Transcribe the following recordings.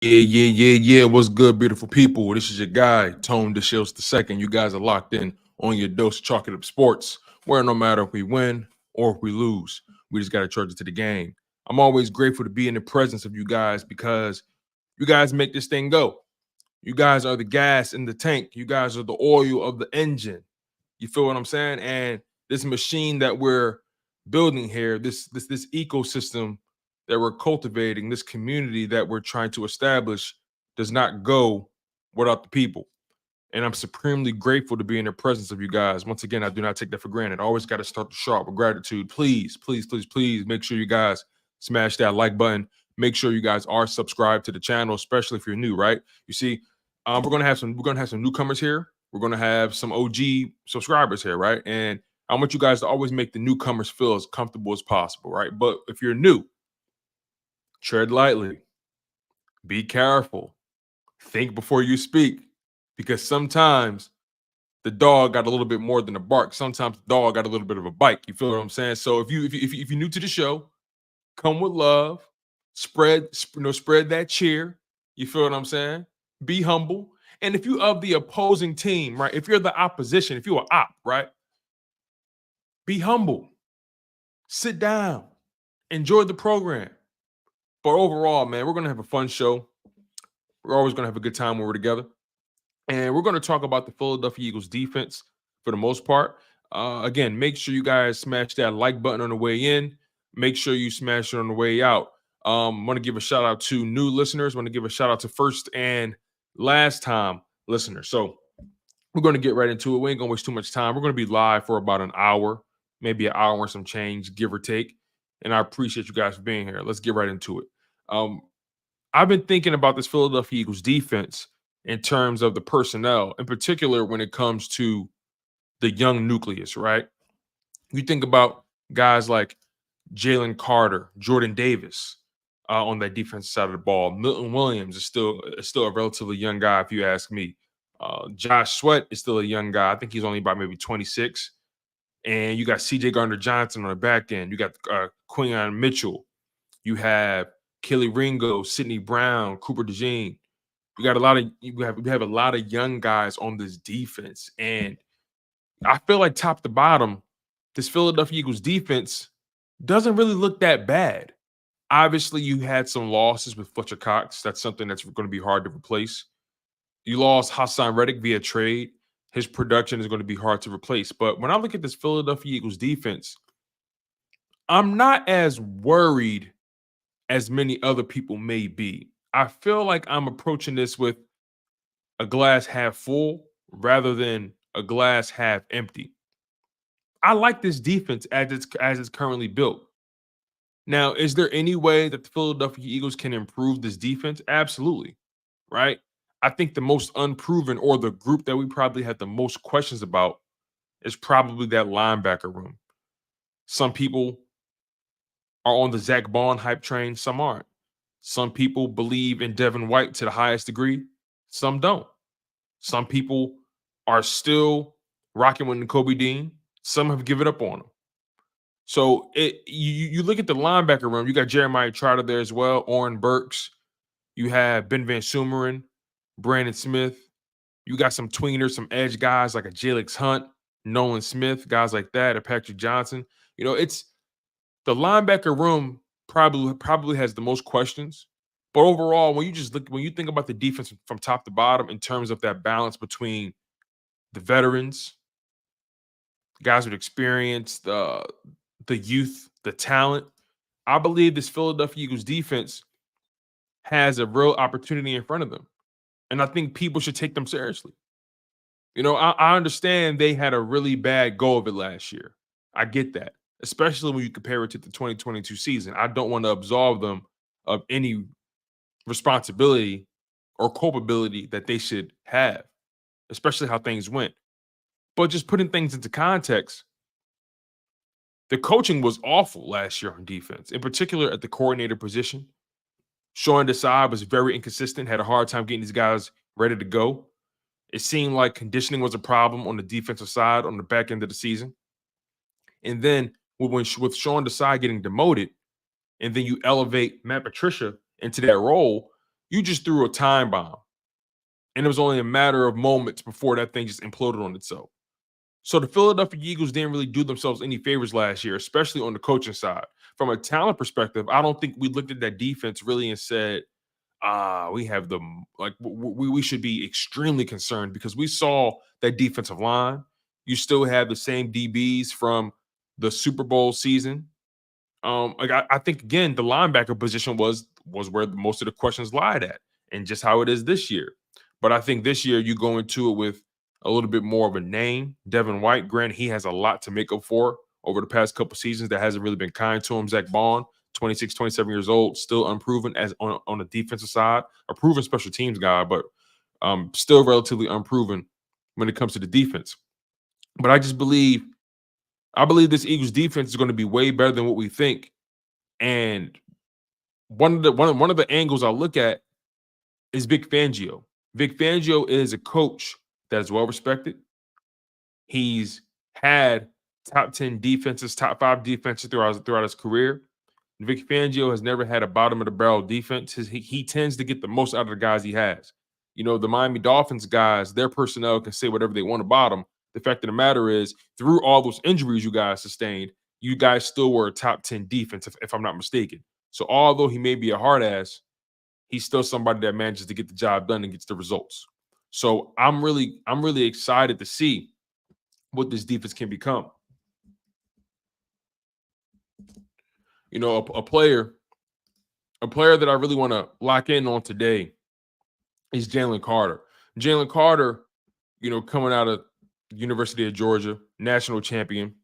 Yeah. What's good, beautiful people? This is your guy, Tone DeShields II. You guys are locked in on your dose of chocolate up sports, where no matter if we win or if we lose, we just got to charge it to the game. I'm always grateful to be in the presence of you guys because you guys make this thing go. You guys are the gas in the tank. You guys are the oil of the engine. You feel what I'm saying? And this machine that we're building here, this ecosystem that we're cultivating, this community that we're trying to establish does not go without the people. And I'm supremely grateful to be in the presence of you guys. Once again, I do not take that for granted. I always got to start the sharp with gratitude. Please make sure you guys smash that like button. Make sure you guys are subscribed to the channel, especially if you're new, right? You see, we're gonna have some newcomers here. We're gonna have some OG subscribers here, right? And I want you guys to always make the newcomers feel as comfortable as possible, right? But if you're new, tread lightly, be careful, think before you speak, because sometimes the dog got a little bit more than a bark. Sometimes the dog got a little bit of a bite. You feel what I'm saying? So if you're new to the show, come with love, spread that cheer. You feel what I'm saying? Be humble. And if you of the opposing team, right? If you're the opposition, if you're an op, right? Be humble. Sit down. Enjoy the program. But overall, man, we're gonna have a fun show. We're always gonna have a good time when we're together. And we're going to talk about the Philadelphia Eagles defense for the most part. Again, make sure you guys smash that like button on the way in. Make sure you smash it on the way out. I want to give a shout out to new listeners. I want to give a shout out to first and last time listeners. So we're going to get right into it. We ain't going to waste too much time. We're going to be live for about an hour, maybe an hour and some change, give or take. And I appreciate you guys for being here. Let's get right into it. I've been thinking about this Philadelphia Eagles defense in terms of the personnel, in particular when it comes to the young nucleus, right? You think about guys like Jaylen Carter, Jordan Davis on that defensive side of the ball. Milton Williams is still a relatively young guy, if you ask me. Josh Sweat is still a young guy. I think he's only about maybe 26. And you got C.J. Gardner-Johnson on the back end. You got Quinyon Mitchell. You have Kelly Ringo, Sidney Brown, Cooper DeJean. We have a lot of young guys on this defense, and I feel like top to bottom, this Philadelphia Eagles defense doesn't really look that bad. Obviously, you had some losses with Fletcher Cox. That's something that's going to be hard to replace. You lost Hassan Reddick via trade. His production is going to be hard to replace. But when I look at this Philadelphia Eagles defense, I'm not as worried as many other people may be. I feel like I'm approaching this with a glass half full rather than a glass half empty. I like this defense as it's currently built. Now, is there any way that the Philadelphia Eagles can improve this defense? Absolutely. Right? I think the most unproven, or the group that we probably have the most questions about, is probably that linebacker room. Some people are on the Zach Bond hype train, some aren't. Some people believe in Devin White to the highest degree, some don't. Some people are still rocking with Nakobe Dean. Some have given up on him. So you look at the linebacker room, you got Jeremiah Trotter there as well, Oren Burks. You have Ben Van Sumeren, Brandon Smith. You got some tweeners, some edge guys like a Jalix Hunt, Nolan Smith, guys like that, a Patrick Johnson. It's the linebacker room probably has the most questions. But overall, when you think about the defense from top to bottom in terms of that balance between the veterans, guys with experience, the youth, the talent, I believe this Philadelphia Eagles defense has a real opportunity in front of them. And I think people should take them seriously. I understand they had a really bad go of it last year. I get that, especially when you compare it to the 2022 season. I don't want to absolve them of any responsibility or culpability that they should have, especially how things went. But just putting things into context, the coaching was awful last year on defense, in particular at the coordinator position. Sean Desai was very inconsistent, had a hard time getting these guys ready to go. It seemed like conditioning was a problem on the defensive side on the back end of the season. And then with Sean Desai getting demoted, and then you elevate Matt Patricia into that role, You just threw a time bomb. And it was only a matter of moments before that thing just imploded on itself. So the Philadelphia Eagles didn't really do themselves any favors last year, especially on the coaching side. From a talent perspective, I don't think we looked at that defense really and said, we have the like we should be extremely concerned because we saw that defensive line. You still have the same DBs from the Super Bowl season. Like I think again, the linebacker position was where most of the questions lied at, and just how it is this year. But I think this year you go into it with a little bit more of a name. Devin White, granted, he has a lot to make up for over the past couple seasons that hasn't really been kind to him. Zach Bond, 26, 27 years old, still unproven as on the defensive side, a proven special teams guy, but still relatively unproven when it comes to the defense. But I believe this Eagles defense is going to be way better than what we think. And one of the angles I look at is Vic Fangio. Vic Fangio is a coach that is well respected. He's had top 10 defenses, top 5 defenses throughout his career. Vic Fangio has never had a bottom of the barrel defense. He tends to get the most out of the guys he has. You know, the Miami Dolphins guys, their personnel can say whatever they want about them. The fact of the matter is, through all those injuries you guys sustained, you guys still were a top 10 defense, if I'm not mistaken. So although he may be a hard ass, he's still somebody that manages to get the job done and gets the results. So I'm really excited to see what this defense can become. You know, a player that I really want to lock in on today is Jaylen Carter. Jaylen Carter, you know, coming out of University of Georgia, national champion,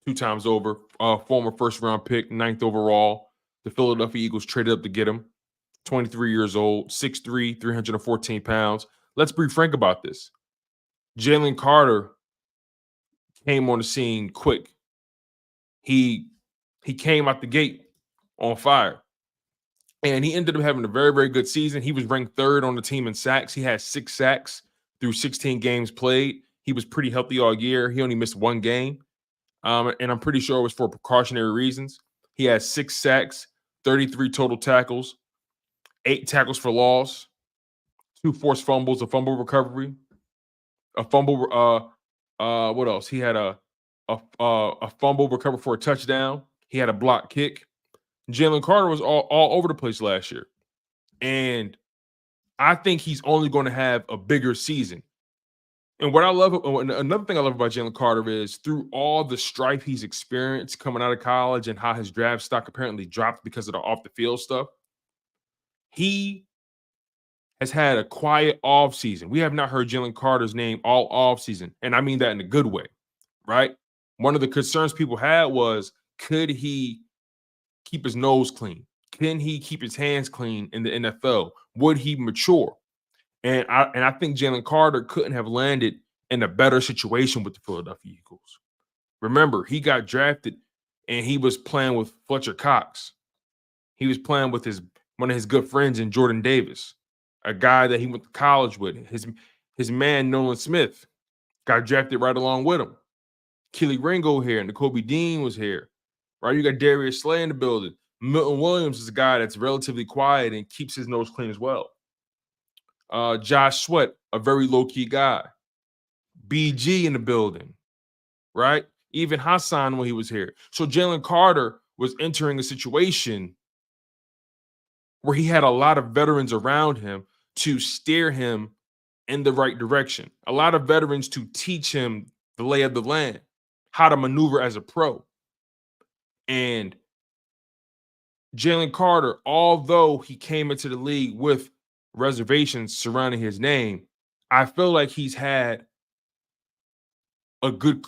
2 times over, former first-round pick, 9th overall. The Philadelphia Eagles traded up to get him. 23 years old, 6'3", 314 pounds. Let's be frank about this. Jaylen Carter came on the scene quick. He came out the gate on fire. And he ended up having a very, very good season. He was ranked 3rd on the team in sacks. He had 6 sacks through 16 games played. He was pretty healthy all year. He only missed 1 game. And I'm pretty sure it was for precautionary reasons. He had 6 sacks, 33 total tackles, 8 tackles for loss, 2 forced fumbles, a fumble recovery, a fumble. What else? He had a fumble recovery for a touchdown. He had a block kick. Jaylen Carter was all over the place last year. And I think he's only going to have a bigger season. And what I love, another thing I love about Jaylen Carter is through all the strife he's experienced coming out of college and how his draft stock apparently dropped because of the off the field stuff, he has had a quiet off season. We have not heard Jaylen Carter's name all off season. And I mean that in a good way, right? One of the concerns people had was, could he keep his nose clean? Can he keep his hands clean in the NFL? Would he mature? And I think Jaylen Carter couldn't have landed in a better situation with the Philadelphia Eagles. Remember, he got drafted and he was playing with Fletcher Cox. He was playing with one of his good friends in Jordan Davis, a guy that he went to college with. His man, Nolan Smith, got drafted right along with him. Keely Ringo here, and Nakobe Dean was here. Right? You got Darius Slay in the building. Milton Williams is a guy that's relatively quiet and keeps his nose clean as well. Josh Sweat, a very low-key guy. BG in the building, right? Even Hassan when he was here. So Jaylen Carter was entering a situation where he had a lot of veterans around him to steer him in the right direction. A lot of veterans to teach him the lay of the land, how to maneuver as a pro. And Jaylen Carter, although he came into the league with reservations surrounding his name, I feel like he's had a good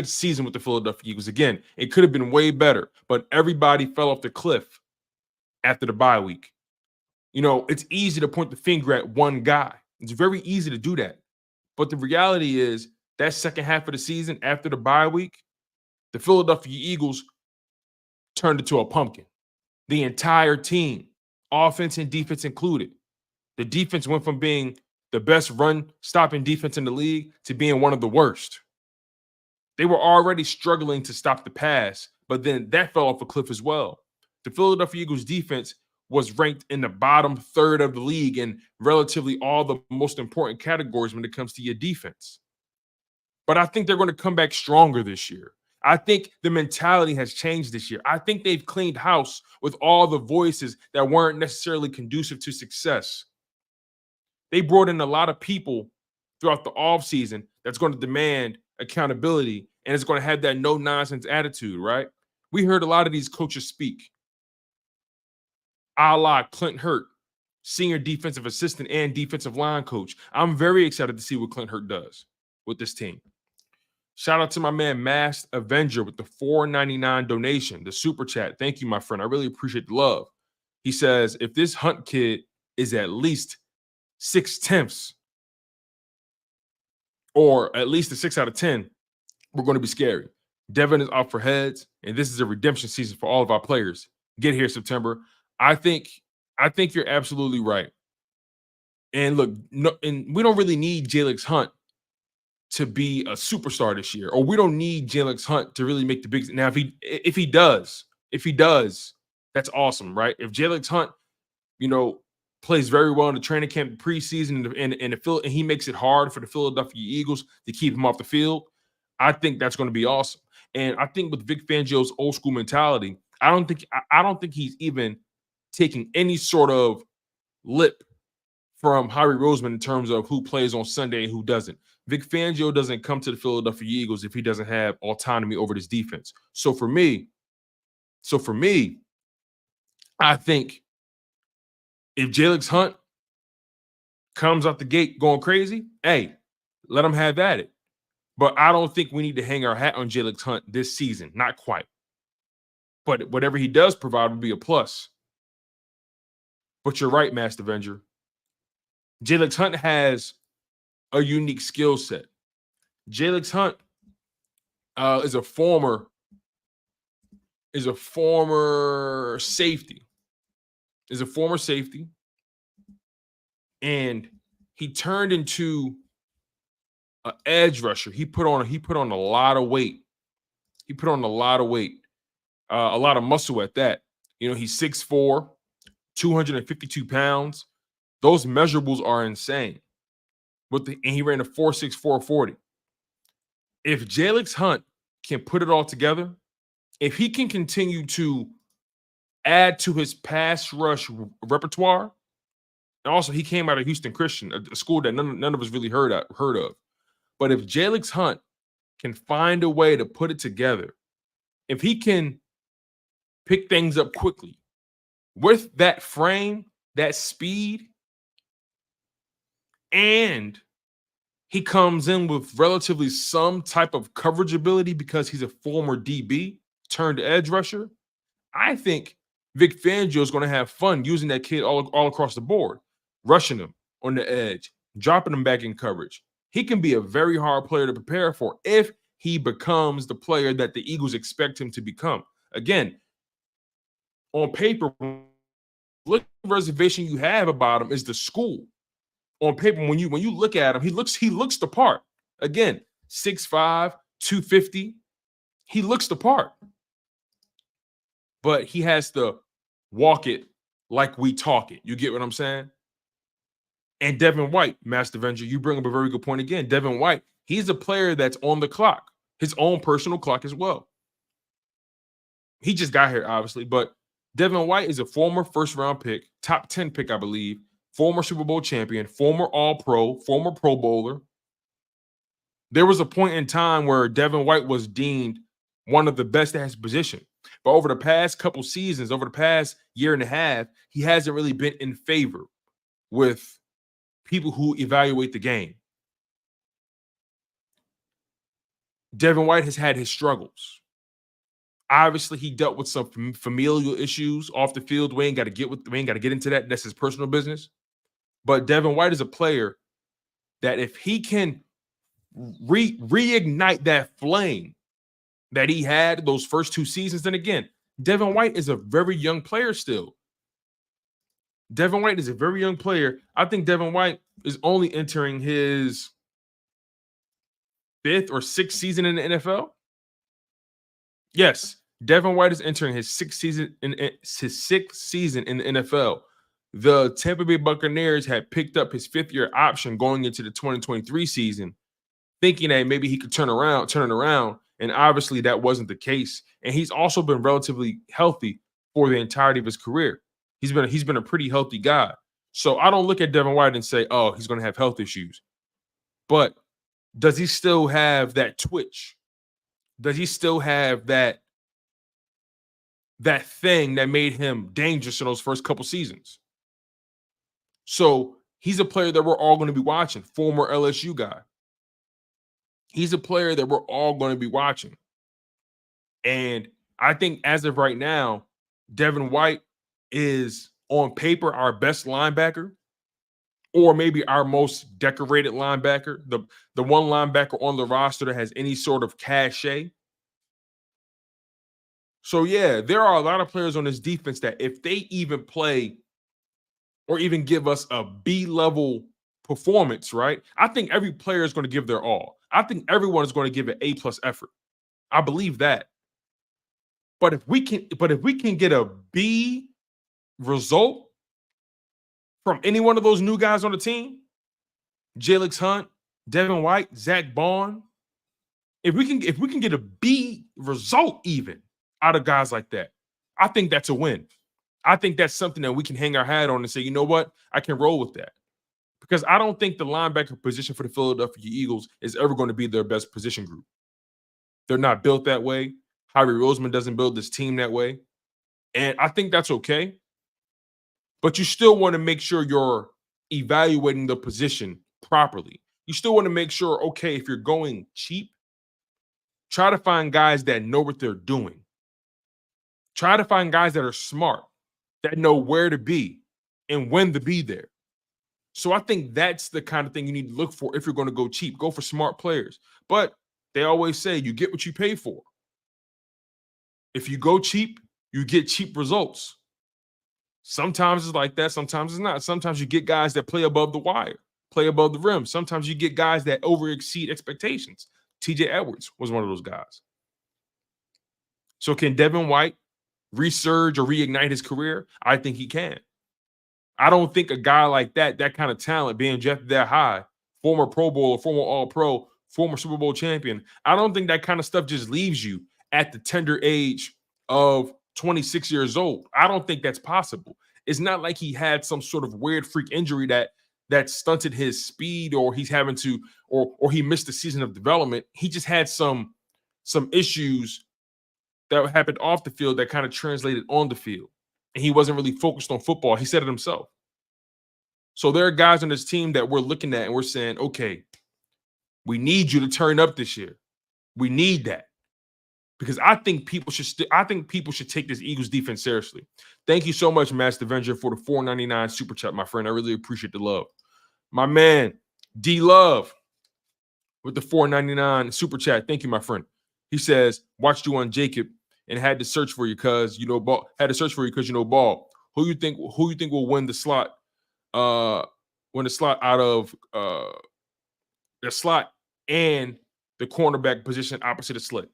season with the Philadelphia Eagles. Again, it could have been way better, but everybody fell off the cliff after the bye week. You know, it's easy to point the finger at one guy. It's very easy to do that. But the reality is that second half of the season after the bye week, the Philadelphia Eagles turned into a pumpkin. The entire team, offense and defense included. The defense went from being the best run-stopping defense in the league to being one of the worst. They were already struggling to stop the pass, but then that fell off a cliff as well. The Philadelphia Eagles defense was ranked in the bottom third of the league in relatively all the most important categories when it comes to your defense. But I think they're going to come back stronger this year. I think the mentality has changed this year. I think they've cleaned house with all the voices that weren't necessarily conducive to success. They brought in a lot of people throughout the offseason that's going to demand accountability and it's going to have that no-nonsense attitude, right? We heard a lot of these coaches speak, a la Clint Hurt, senior defensive assistant and defensive line coach. I'm very excited to see what Clint Hurt does with this team. Shout out to my man Masked Avenger with the $4.99 donation, the super chat. Thank you, my friend. I really appreciate the love. He says, if this Hunt kid is at least 6/10 or at least a 6 out of 10, we're going to be scary. Devin is out for heads, and this is a redemption season for all of our players. Get here September. I think you're absolutely right. And look, and we don't really need Jaylen Hunt to be a superstar this year, or we don't need Jaylen Hunt to really make the big. Now, if he does, that's awesome, right? If Jaylen Hunt, plays very well in the training camp, preseason, and he makes it hard for the Philadelphia Eagles to keep him off the field, I think that's going to be awesome. And I think with Vic Fangio's old school mentality, I don't think he's even taking any sort of lip from Harry Roseman in terms of who plays on Sunday and who doesn't. Vic Fangio doesn't come to the Philadelphia Eagles if he doesn't have autonomy over this defense. So for me, I think if Jaylen Hunt comes out the gate going crazy, hey, let him have at it. But I don't think we need to hang our hat on Jaylen Hunt this season. Not quite. But whatever he does provide would be a plus. But you're right, Master Avenger. Jaylen Hunt has a unique skill set. Jaylen Hunt is a former safety. And he turned into an edge rusher. He put on a lot of weight. A lot of muscle at that. He's 6'4", 252 pounds. Those measurables are insane. And he ran a 4.6, 4.40. If Jaylen Hunt can put it all together, if he can continue to add to his pass rush repertoire, and also he came out of Houston Christian, a school that none of us really heard of. But if Jaylen Hunt can find a way to put it together, if he can pick things up quickly with that frame, that speed, and he comes in with relatively some type of coverage ability because he's a former DB turned edge rusher, I think Vic Fangio is going to have fun using that kid all across the board, rushing him on the edge, dropping him back in coverage. He can be a very hard player to prepare for if he becomes the player that the Eagles expect him to become. Again, on paper, look, the reservation you have about him is the school. On paper, when you look at him, he looks the part. Again, 6'5", 250. He looks the part. But he has to walk it like we talk it. You get what I'm saying? And Devin White, Master Avenger, you bring up a very good point again. Devin White, he's a player that's on the clock, his own personal clock as well. He just got here, obviously, but Devin White is a former first-round pick, top 10 pick, I believe, former Super Bowl champion, former All-Pro, former Pro Bowler. There was a point in time where Devin White was deemed one of the best at his position. But over the past couple seasons, over the past year and a half, he hasn't really been in favor with people who evaluate the game. Devin White has had his struggles. Obviously, he dealt with some familial issues off the field. We ain't got to get into that. That's his personal business. But Devin White is a player that if he can reignite that flame that he had those first two seasons, then again, Devin White is a very young player still. Devin White is a very young player. I think Devin White is only entering his 5th or 6th season in the NFL. Yes, Devin White is entering his sixth season in the NFL. The Tampa Bay Buccaneers had picked up his fifth-year option going into the 2023 season, thinking that maybe he could turn it around, and obviously that wasn't the case. And he's also been relatively healthy for the entirety of his career. He's been a pretty healthy guy. So I don't look at Devin White and say, oh, he's going to have health issues. But does he still have that twitch? Does he still have that thing that made him dangerous in those first couple seasons? So he's a player that we're all going to be watching, former LSU guy. He's a player that we're all going to be watching. And I think as of right now, Devin White is on paper our best linebacker, or maybe our most decorated linebacker, the one linebacker on the roster that has any sort of cachet. So, yeah, there are a lot of players on this defense that if they even play or even give us a B-level performance, right, I think every player is going to give their all. I think everyone is going to give an A+ effort. I believe that. But if we can get a B result from any one of those new guys on the team, Jalen Hunt, Devin White, Zach Bond, if we can get a B result even out of guys like that, I think that's a win. I think that's something that we can hang our hat on and say, you know what, I can roll with that. Because I don't think the linebacker position for the Philadelphia Eagles is ever going to be their best position group. They're not built that way. Harvey Roseman doesn't build this team that way. And I think that's okay. But you still want to make sure you're evaluating the position properly. You still want to make sure, okay, if you're going cheap, try to find guys that know what they're doing. Try to find guys that are smart, that know where to be and when to be there. So I think that's the kind of thing you need to look for if you're going to go cheap. Go for smart players. But they always say you get what you pay for. If you go cheap, you get cheap results. Sometimes it's like that. Sometimes it's not. Sometimes you get guys that play above the wire, play above the rim. Sometimes you get guys that over-exceed expectations. TJ Edwards was one of those guys. So can Devin White resurge or reignite his career? I think he can. I don't think a guy like that kind of talent, being drafted that high, former Pro Bowler, former All-Pro, former Super Bowl champion, I don't think that kind of stuff just leaves you at the tender age of 26 years old. I don't think that's possible. It's not like he had some sort of weird freak injury that stunted his speed, or he's having to, or he missed the season of development. He just had some issues that happened off the field that kind of translated on the field. And he wasn't really focused on football. He said it himself. So there are guys on this team that we're looking at and we're saying, okay, we need you to turn up this year. We need that. Because I think people should take this Eagles defense seriously. Thank you so much, Master Avenger, for the $4.99 super chat, my friend. I really appreciate the love. My man, D Love, with the $4.99 super chat. Thank you, my friend. He says, watched you on Jacob and had to search for you because you know ball. Had to search for you because you know ball. Who you think will win the slot? Win the slot out of the slot and the cornerback position opposite of Slick.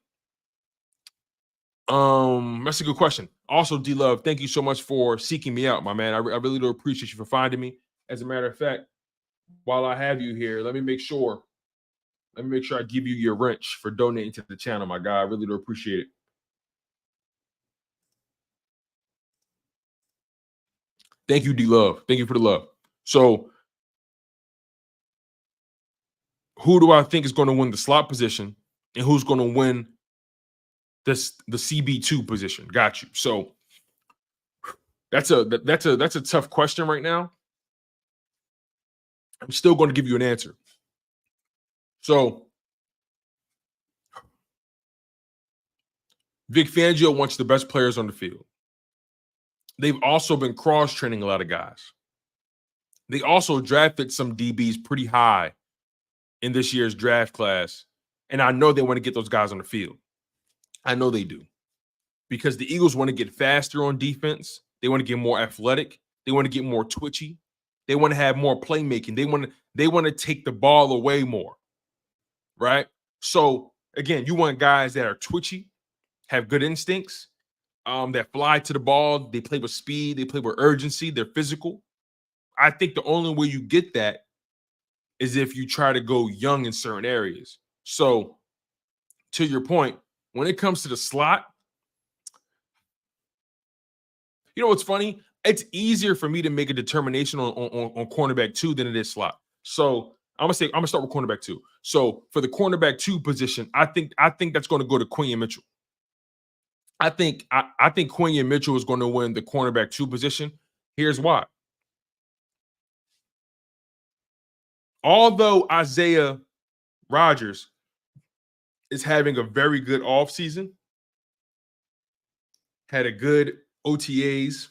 That's a good question. Also, D Love, thank you so much for seeking me out, my man. I really do appreciate you for finding me. As a matter of fact, while I have you here, let me make sure I give you your wrench for donating to the channel, my guy. I really do appreciate it. Thank you, D Love. Thank you for the love. So, who do I think is going to win the slot position, and who's going to win the CB2 position? Got you. So that's a tough question right now. I'm still going to give you an answer. So Vic Fangio wants the best players on the field. They've also been cross-training a lot of guys. They also drafted some DBs pretty high in this year's draft class, and I know they want to get those guys on the field. I know they do. Because the Eagles want to get faster on defense. They want to get more athletic. They want to get more twitchy. They want to have more playmaking. They want to take the ball away more. Right? So, again, you want guys that are twitchy. have good instincts, that fly to the ball. They play with speed. They play with urgency. They're physical. I think the only way you get that is if you try to go young in certain areas. So, to your point, when it comes to the slot, you know what's funny? It's easier for me to make a determination on cornerback 2 than it is slot. So I'm gonna start with cornerback 2. So for the cornerback 2 position, I think that's going to go to Quinyon Mitchell. I think Quinyon Mitchell is going to win the cornerback 2 position. Here's why. Although Isaiah Rodgers is having a very good offseason, had a good OTAs,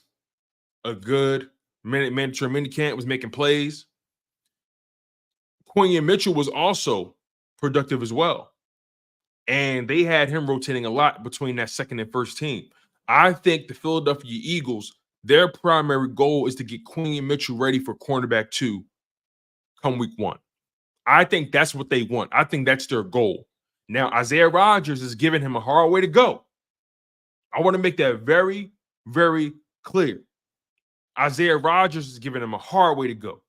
a good mandatory minicamp, was making plays. Quinyon Mitchell was also productive as well. And they had him rotating a lot between that second and first team. I think the Philadelphia Eagles, their primary goal is to get Quinyon Mitchell ready for cornerback 2 come week 1. I think that's what they want. I think that's their goal. Now, Isaiah Rodgers is giving him a hard way to go. I want to make that very, very clear. Isaiah Rodgers is giving him a hard way to go.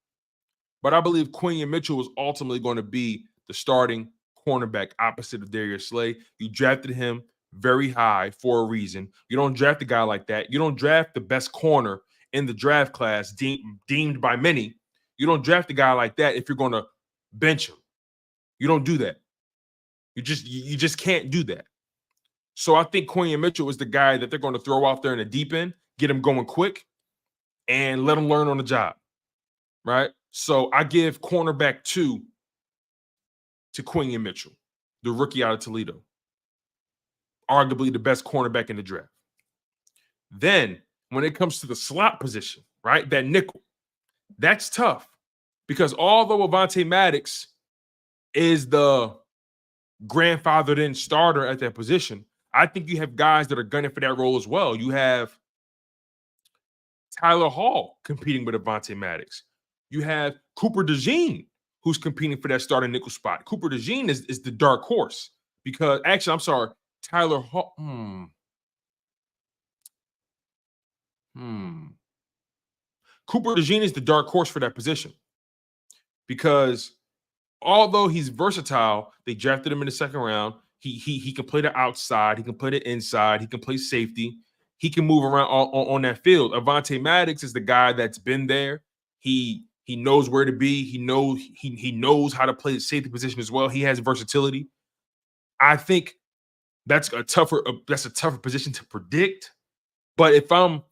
But I believe Quinyon Mitchell is ultimately going to be the starting cornerback opposite of Darius Slay. You drafted him very high for a reason. You don't draft a guy like that. You don't draft the best corner in the draft class deemed by many. You don't draft a guy like that if you're going to bench him. You don't do that. You just can't do that. So I think Quinyon Mitchell is the guy that they're going to throw out there in the deep end, get him going quick, and let him learn on the job, right? So I give cornerback 2 to Quinyon Mitchell, the rookie out of Toledo, arguably the best cornerback in the draft. Then when it comes to the slot position, right, that nickel, that's tough because although Avonte Maddox is the grandfathered in starter at that position, I think you have guys that are gunning for that role as well. You have Tyler Hall competing with Avonte Maddox. You have Cooper DeJean, who's competing for that starting nickel spot. Cooper DeJean is the dark horse because actually, I'm sorry, Tyler Hall. Cooper DeJean is the dark horse for that position because although he's versatile, they drafted him in the second round. He can play the outside, he can play the inside, he can play safety, he can move around on that field. Avonte Maddox is the guy that's been there. He knows where to be. He knows how to play the safety position as well. He has versatility. I think that's a tougher position to predict. But if I'm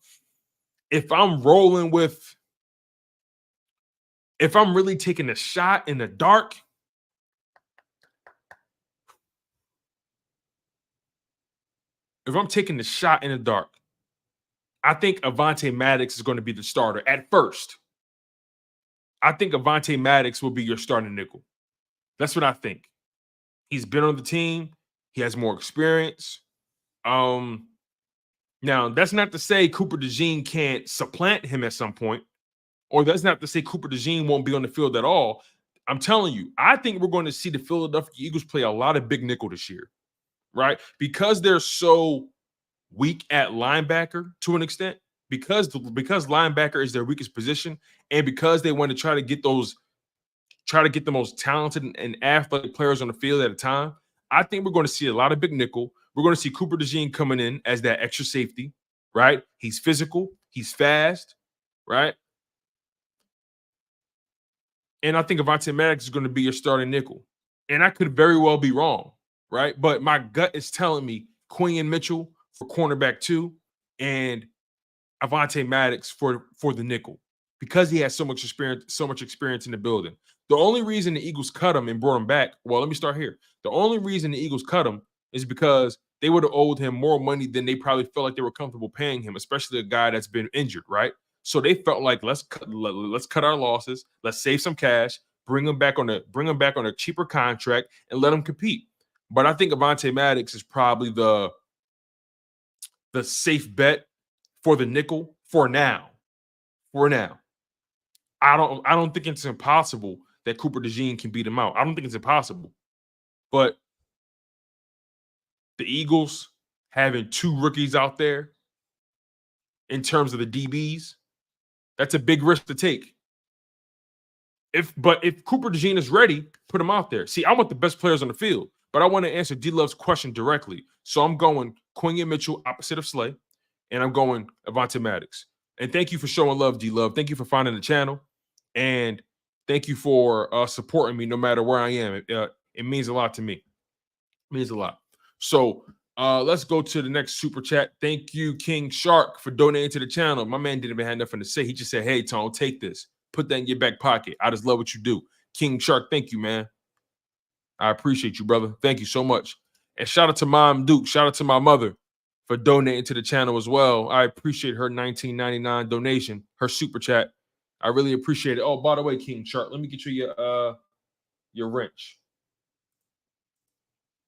rolling with, if I'm really taking a shot in the dark, I think Avonte Maddox is going to be the starter at first. I think Avonte Maddox will be your starting nickel. That's what I think. He's been on the team. He has more experience. Now, that's not to say Cooper DeJean can't supplant him at some point, or that's not to say Cooper DeJean won't be on the field at all. I'm telling you, I think we're going to see the Philadelphia Eagles play a lot of big nickel this year, right? Because they're so weak at linebacker to an extent, because linebacker is their weakest position, and because they want to try to get the most talented and athletic players on the field at a time. I think we're going to see a lot of big nickel. We're going to see Cooper DeJean coming in as that extra safety, right? He's physical, he's fast, right? And I think Avonte Maddox is going to be your starting nickel. And I could very well be wrong, right? But my gut is telling me Quinyon Mitchell for cornerback 2 and Avonte Maddox for the nickel because he has so much experience in the building. The only reason the Eagles cut him and brought him back, well, let me start here. The only reason the Eagles cut him is because they would have owed him more money than they probably felt like they were comfortable paying him, especially a guy that's been injured, right? So they felt like let's cut our losses, let's save some cash, bring him back on a cheaper contract, and let him compete. But I think Avonte Maddox is probably the safe bet for the nickel for now. I don't think it's impossible that Cooper DeJean can beat him out. I don't think it's impossible. But the Eagles having 2 rookies out there in terms of the DBs. That's a big risk to take. But if Cooper DeJean is ready, put him out there. See, I want the best players on the field, but I want to answer D-Love's question directly. So I'm going Quinyon Mitchell opposite of Slay, and I'm going Avonte Maddox. And thank you for showing love, D-Love. Thank you for finding the channel, and thank you for supporting me no matter where I am. It means a lot to me. It means a lot. So let's go to the next super chat. Thank you, King Shark, for donating to the channel. My man didn't even have nothing to say. He just said, hey, Tone, take this. Put that in your back pocket. I just love what you do. King Shark, thank you, man. I appreciate you, brother. Thank you so much. And shout out to Mom Duke. Shout out to my mother for donating to the channel as well. I appreciate her $19.99 donation, her super chat. I really appreciate it. Oh, by the way, King Shark, let me get you your wrench.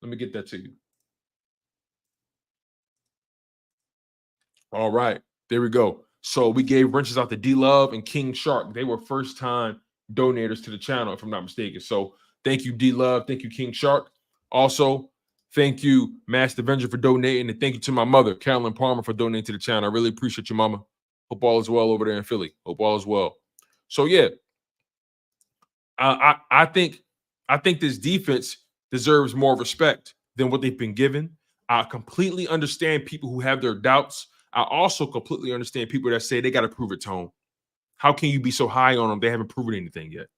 Let me get that to you. All right. There we go. So we gave wrenches out to D-Love and King Shark. They were first-time donators to the channel, if I'm not mistaken. So thank you, D-Love. Thank you, King Shark. Also, thank you, Master Avenger, for donating. And thank you to my mother, Carolyn Palmer, for donating to the channel. I really appreciate you, Mama. Hope all is well over there in Philly. Hope all is well. So, yeah, I think this defense deserves more respect than what they've been given. I completely understand people who have their doubts. I also completely understand people that say they got to prove it, Tone. How can you be so high on them? They haven't proven anything yet.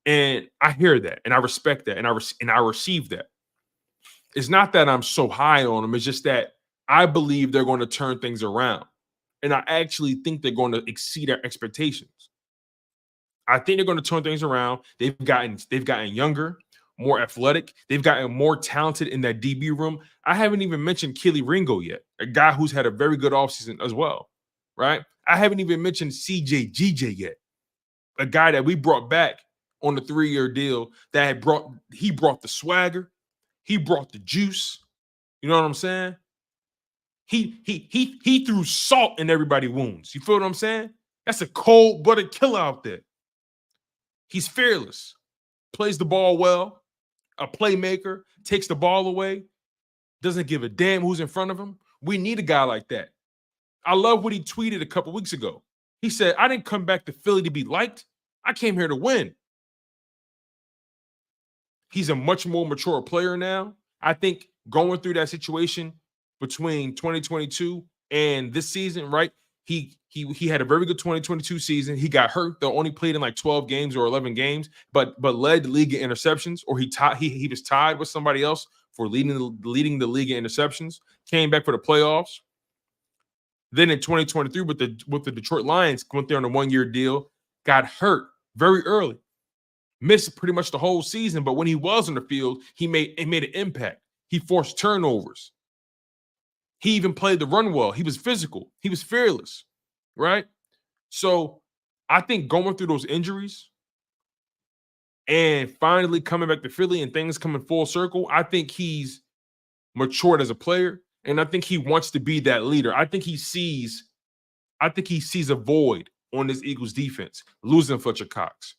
And I hear that, and I respect that, and I receive that. It's not that I'm so high on them. It's just that I believe they're going to turn things around. And I actually think they're going to exceed our expectations. I think they're going to turn things around. They've gotten younger, more athletic. They've gotten more talented in that DB room. I haven't even mentioned Keely Ringo yet, a guy who's had a very good offseason as well, right? I haven't even mentioned CJ yet, a guy that we brought back on the 3-year deal that he brought the swagger, he brought the juice. You know what I'm saying? He threw salt in everybody's wounds. You feel what I'm saying? That's a cold-blooded killer out there. He's fearless, plays the ball well, a playmaker, takes the ball away, doesn't give a damn who's in front of him. We need a guy like that. I love what he tweeted a couple weeks ago. He said, I didn't come back to Philly to be liked. I came here to win. He's a much more mature player now. I think going through that situation between 2022 and this season, right? He had a very good 2022 season. He got hurt, though only played in like 12 games or 11 games, but led the league in interceptions, or he was tied with somebody else for leading the league in interceptions. Came back for the playoffs. Then in 2023 with the Detroit Lions, went there on a 1-year deal, got hurt very early. Missed pretty much the whole season, but when he was on the field, he made an impact. He forced turnovers. He even played the run well. He was physical. He was fearless, right? So I think going through those injuries and finally coming back to Philly and things coming full circle, I think he's matured as a player, and I think he wants to be that leader. I think he sees a void on this Eagles defense, losing Fletcher Cox,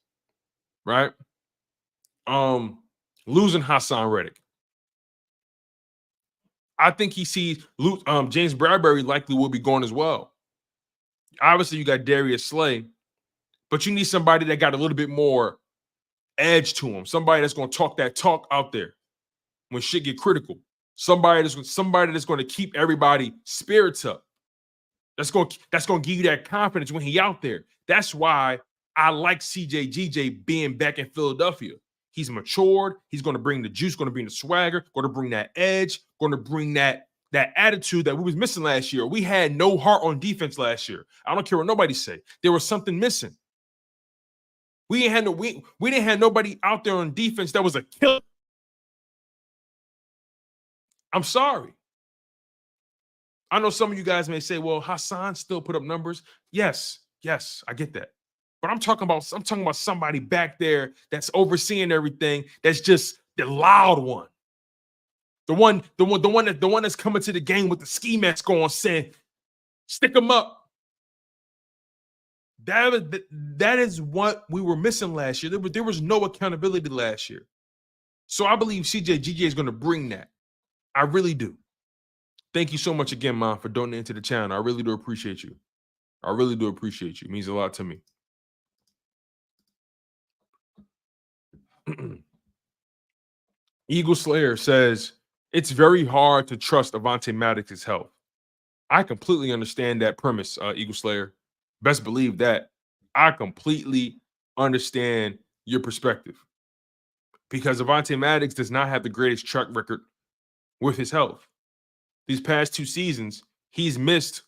right? Losing Hassan Reddick. I think he sees James Bradbury likely will be gone as well. Obviously, you got Darius Slay, but you need somebody that got a little bit more edge to him. Somebody that's going to talk that talk out there when shit get critical. Somebody that's going to keep everybody spirits up. That's going to give you that confidence when he out there. That's why I like CJ being back in Philadelphia. He's matured. He's going to bring the juice, going to bring the swagger, going to bring that edge, going to bring that attitude that we was missing last year. We had no heart on defense last year. I don't care what nobody say. There was something missing. We didn't have nobody out there on defense that was a killer. I'm sorry. I know some of you guys may say, well, Hassan still put up numbers. Yes, I get that. But I'm talking about somebody back there that's overseeing everything, that's just the loud one. The one that's coming to the game with the ski mask on saying, stick them up. That is what we were missing last year. There was no accountability last year. So I believe CJ is going to bring that. I really do. Thank you so much again, Mom, for donating to the channel. I really do appreciate you. I really do appreciate you. It means a lot to me. Eagle Slayer says, it's very hard to trust Avonte Maddox's health. I completely understand that premise, Eagle Slayer. Best believe that. I completely understand your perspective. Because Avonte Maddox does not have the greatest track record with his health. These past 2 seasons, he's missed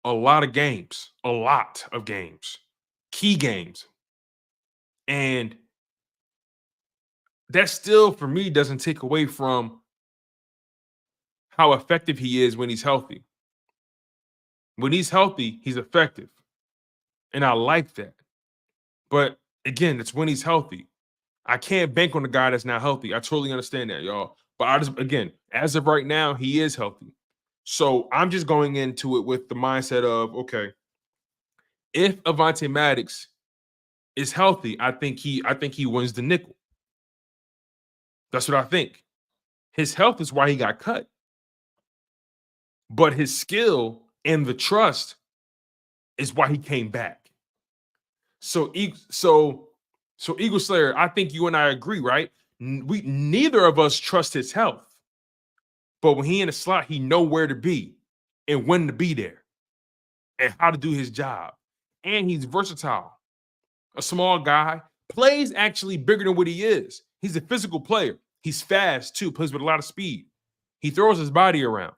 a lot of games, key games. And that still, for me, doesn't take away from how effective he is when he's healthy. When he's healthy, he's effective. And I like that. But again, it's when he's healthy. I can't bank on the guy that's not healthy. I totally understand that, y'all. But I just, again, as of right now, he is healthy. So I'm just going into it with the mindset of, okay, if Avonte Maddox is healthy, I think he wins the nickel. That's what I think. His health is why he got cut. But his skill and the trust is why he came back. So Eagle Slayer, I think you and I agree, right? Neither of us trust his health. But when he in the slot, he know where to be and when to be there and how to do his job. And he's versatile. A small guy, plays actually bigger than what he is. He's a physical player. He's fast too, plays with a lot of speed. He throws his body around.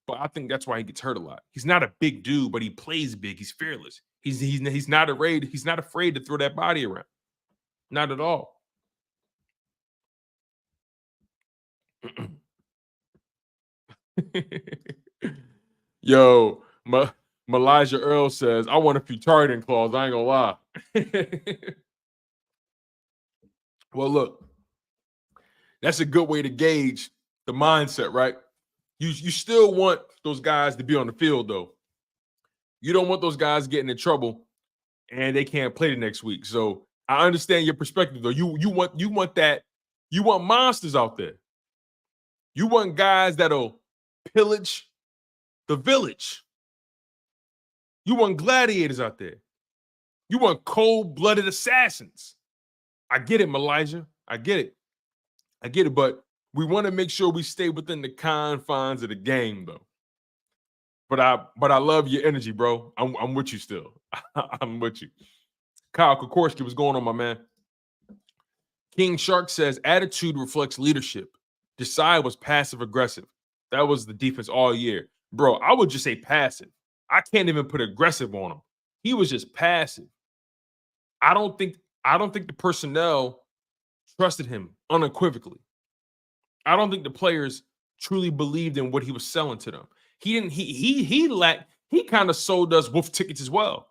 But I think that's why he gets hurt a lot. He's not a big dude, but he plays big. He's fearless. He's not afraid. He's not afraid to throw that body around. Not at all. Yo, Malijah Earl says, I want a few targeting claws. I ain't gonna lie. Well, look, that's a good way to gauge the mindset, right? You still want those guys to be on the field, though. You don't want those guys getting in trouble and they can't play the next week. So I understand your perspective, though. You want that. You want monsters out there. You want guys that'll pillage the village. You want gladiators out there. You want cold-blooded assassins. I get it, Malijah. I get it. But we want to make sure we stay within the confines of the game, though. But I love your energy, bro. I'm with you still. I'm with you. Kyle Kokorski, what's going on, my man? King Shark says, attitude reflects leadership. Desai was passive-aggressive. That was the defense all year. Bro, I would just say passive. I can't even put aggressive on him. He was just passive. I don't think the personnel trusted him unequivocally. I don't think the players truly believed in what he was selling to them. He kind of sold us wolf tickets as well.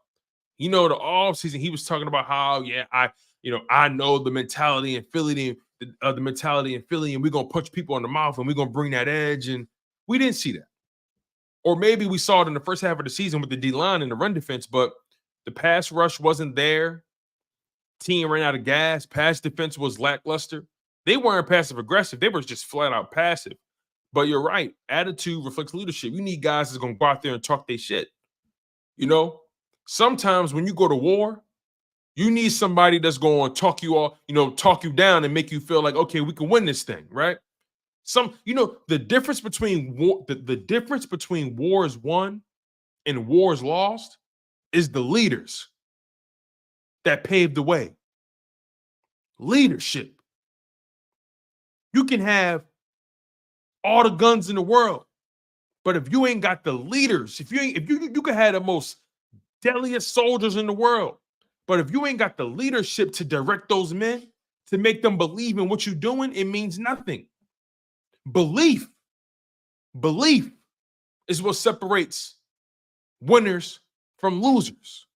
You know, the offseason, he was talking about how, I know the mentality in Philly, and we're gonna punch people in the mouth and we're gonna bring that edge. And we didn't see that. Or maybe we saw it in the first half of the season with the D-line and the run defense, but the pass rush wasn't there. Team ran out of gas. Pass defense was lackluster. They weren't passive-aggressive. They were just flat-out passive. But you're right. Attitude reflects leadership. You need guys that's going to go out there and talk their shit. You know, sometimes when you go to war, you need somebody that's going to talk you down and make you feel like, okay, we can win this thing, right? The difference between the difference between wars won and wars lost is the leaders that paved the way. Leadership. You can have all the guns in the world, but if you ain't got the leaders, if you can have the most deadliest soldiers in the world, but if you ain't got the leadership to direct those men, to make them believe in what you're doing, it means nothing. Belief is what separates winners from losers.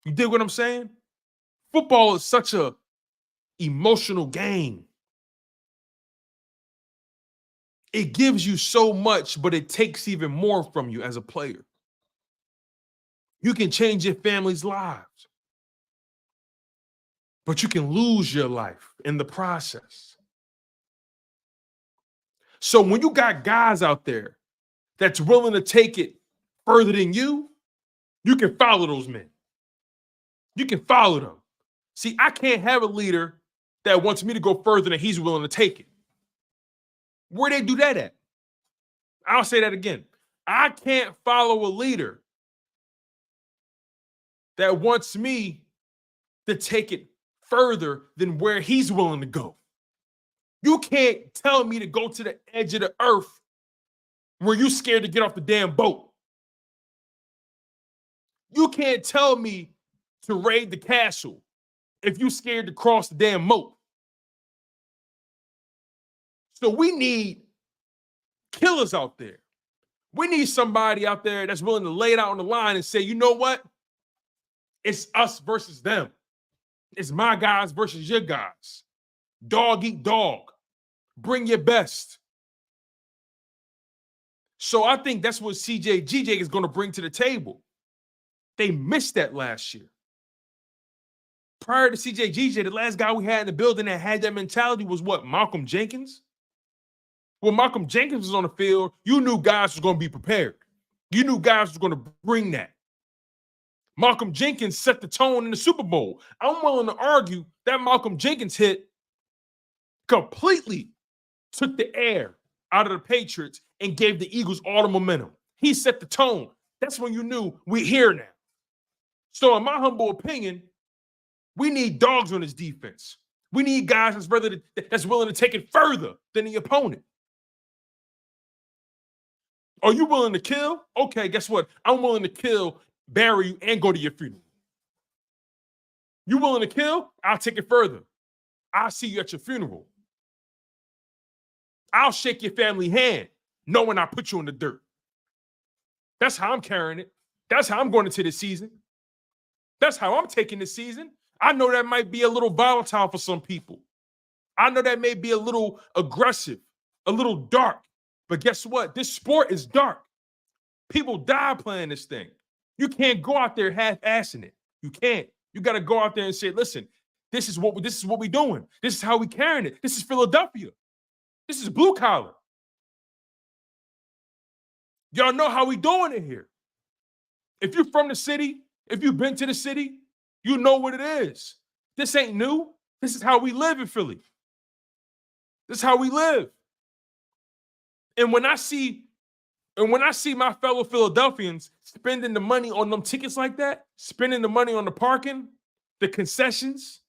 You dig what I'm saying? Football is such a emotional game. It gives you so much, but it takes even more from you as a player. You can change your family's lives, but you can lose your life in the process. So when you got guys out there that's willing to take it further than you can follow those men. You can follow them. See, I can't have a leader that wants me to go further than he's willing to take it. Where they do that at? I'll say that again. I can't follow a leader that wants me to take it further than where he's willing to go. You can't tell me to go to the edge of the earth where you're scared to get off the damn boat. You can't tell me to raid the castle if you're scared to cross the damn moat. So we need killers out there. We need somebody out there that's willing to lay it out on the line and say, you know what? It's us versus them. It's my guys versus your guys. Dog eat dog. Bring your best. So I think that's what GJ is going to bring to the table. They missed that last year. Prior to GJ, the last guy we had in the building that had that mentality was what? Malcolm Jenkins? When Malcolm Jenkins was on the field, you knew guys was going to be prepared. You knew guys was going to bring that. Malcolm Jenkins set the tone in the Super Bowl. I'm willing to argue that Malcolm Jenkins hit completely took the air out of the Patriots and gave the Eagles all the momentum. He set the tone. That's when you knew we're here now. So in my humble opinion, we need dogs on this defense. We need guys that's willing to take it further than the opponent. Are you willing to kill? Okay, guess what? I'm willing to kill, bury you, and go to your funeral. You willing to kill? I'll take it further. I'll see you at your funeral. I'll shake your family hand knowing I put you in the dirt. That's how I'm carrying it. That's how I'm going into this season. That's how I'm taking this season. I know that might be a little volatile for some people. I know that may be a little aggressive, a little dark. But guess what? This sport is dark. People die playing this thing. You can't go out there half-assing it. You can't. You got to go out there and say, listen, this is what we're doing. This is how we carrying it. This is Philadelphia. This is blue collar. Y'all know how we doing it here. If you're from the city, if you've been to the city, you know what it is. This ain't new. This is how we live in Philly. This is how we live. And when I see my fellow Philadelphians spending the money on them tickets like that, spending the money on the parking, the concessions,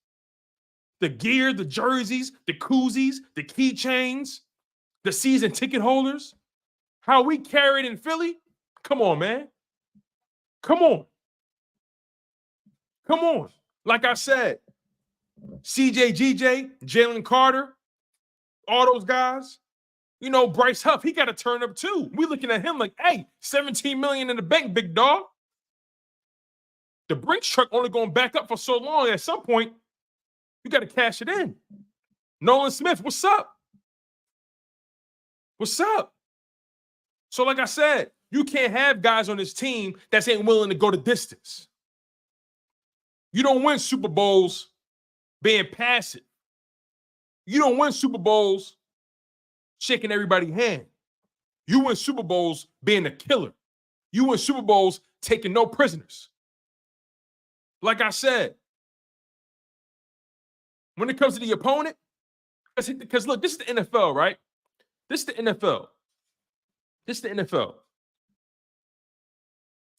the gear, the jerseys, the koozies, the keychains, the season ticket holders, how we carry it in Philly, come on, man. Come on. Come on. Like I said, GJ, Jaylen Carter, all those guys. You know, Bryce Huff, he got to turn up too. We looking at him like, hey, $17 million in the bank, big dog. The Brinks truck only going back up for so long. At some point, you got to cash it in. Nolan Smith, what's up? What's up? So like I said, you can't have guys on this team that ain't willing to go the distance. You don't win Super Bowls being passive. You don't win Super Bowls shaking everybody's hand. You win Super Bowls being a killer. You win Super Bowls taking no prisoners. Like I said, when it comes to the opponent, because look, this is the NFL, right? This is the NFL. This is the NFL.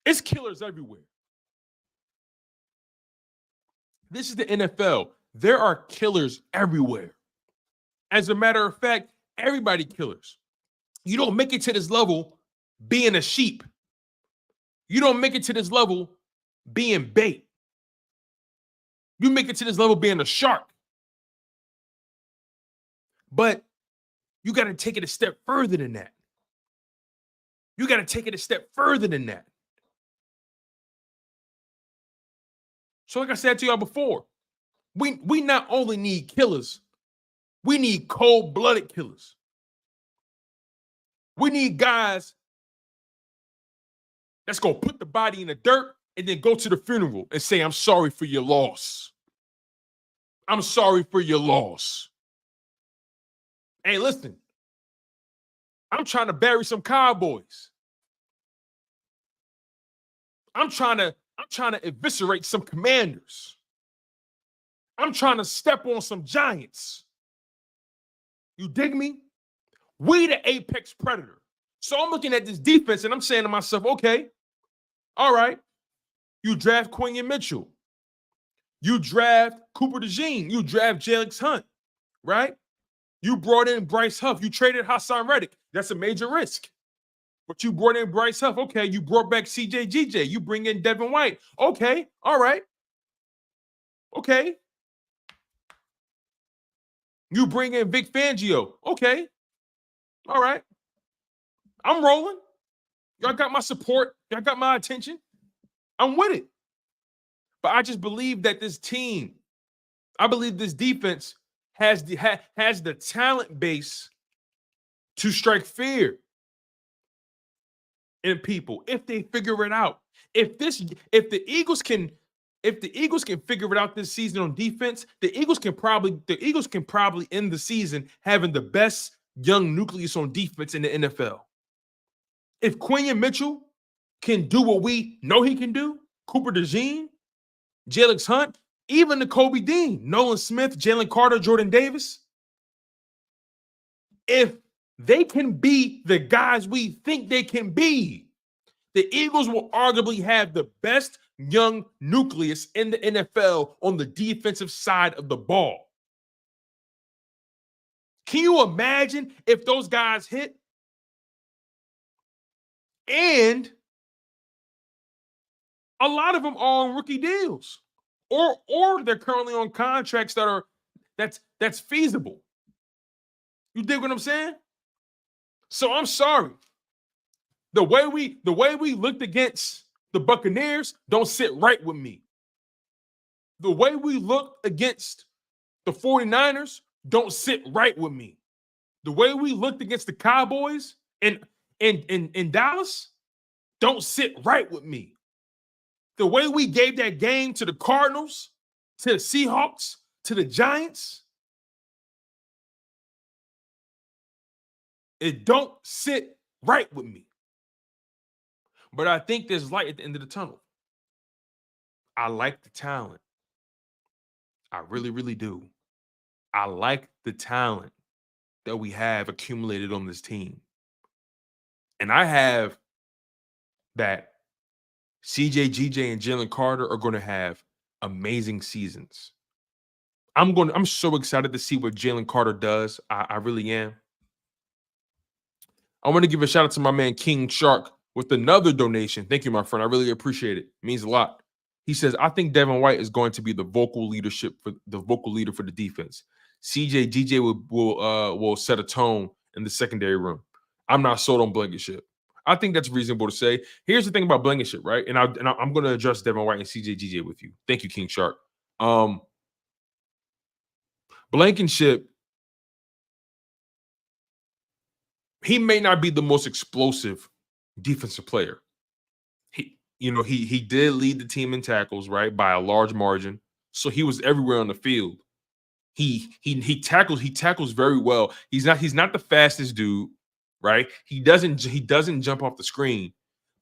It's killers everywhere. This is the NFL. There are killers everywhere. As a matter of fact, everybody killers. You don't make it to this level being a sheep. You don't make it to this level being bait. You make it to this level being a shark. But you got to take it a step further than that. You got to take it a step further than that. So like I said to y'all before, we not only need killers, we need cold-blooded killers. We need guys that's going to put the body in the dirt and then go to the funeral and say, I'm sorry for your loss. I'm sorry for your loss. Hey, listen, I'm trying to bury some Cowboys. I'm trying to eviscerate some Commanders. I'm trying to step on some Giants. You dig me? We the apex predator. So I'm looking at this defense and I'm saying to myself, okay, all right, you draft Quinyon Mitchell. You draft Cooper DeJean. You draft Jalen Hunt, right? You brought in Bryce Huff. You traded Hassan Reddick. That's a major risk. But you brought in Bryce Huff. Okay, you brought back CJGJ. You bring in Devin White. Okay, all right. Okay. You bring in Vic Fangio. Okay. All right. I'm rolling. Y'all got my support. Y'all got my attention. I'm with it. But I just believe that this team, I believe this defense has the talent base to strike fear in people if they figure it out. If the Eagles can figure it out this season on defense, the Eagles can probably end the season having the best young nucleus on defense in the NFL. If Quinyon Mitchell can do what we know he can do, Cooper DeJean, Jalen Hunt, even Nakobe Dean, Nolan Smith, Jaylen Carter, Jordan Davis, if they can be the guys we think they can be, the Eagles will arguably have the best young nucleus in the NFL on the defensive side of the ball. Can you imagine if those guys hit? And a lot of them are on rookie deals, or they're currently on contracts that's feasible. You dig what I'm saying? So I'm sorry. The way we looked against the Buccaneers don't sit right with me. The way we looked against the 49ers don't sit right with me. The way we looked against the Cowboys in Dallas don't sit right with me. The way we gave that game to the Cardinals, to the Seahawks, to the Giants, it don't sit right with me. But I think there's light at the end of the tunnel. I like the talent. I really, really do. I like the talent that we have accumulated on this team. And I have that CJ, GJ, and Jaylen Carter are going to have amazing seasons. I'm so excited to see what Jaylen Carter does. I really am. I want to give a shout out to my man King Shark with another donation. Thank you, my friend. I really appreciate it. It means a lot. He says, I think Devin White is going to be the vocal leader for the defense. CJ, GJ will set a tone in the secondary room. I'm not sold on Blankenship. I think that's reasonable to say. Here's the thing about Blankenship, right? And I'm going to address Devin White and CJ, GJ with you. Thank you, King Shark. Blankenship, he may not be the most explosive defensive player. He did lead the team in tackles, right, by a large margin. So he was everywhere on the field. He tackles very well. He's not the fastest dude, right? He doesn't jump off the screen,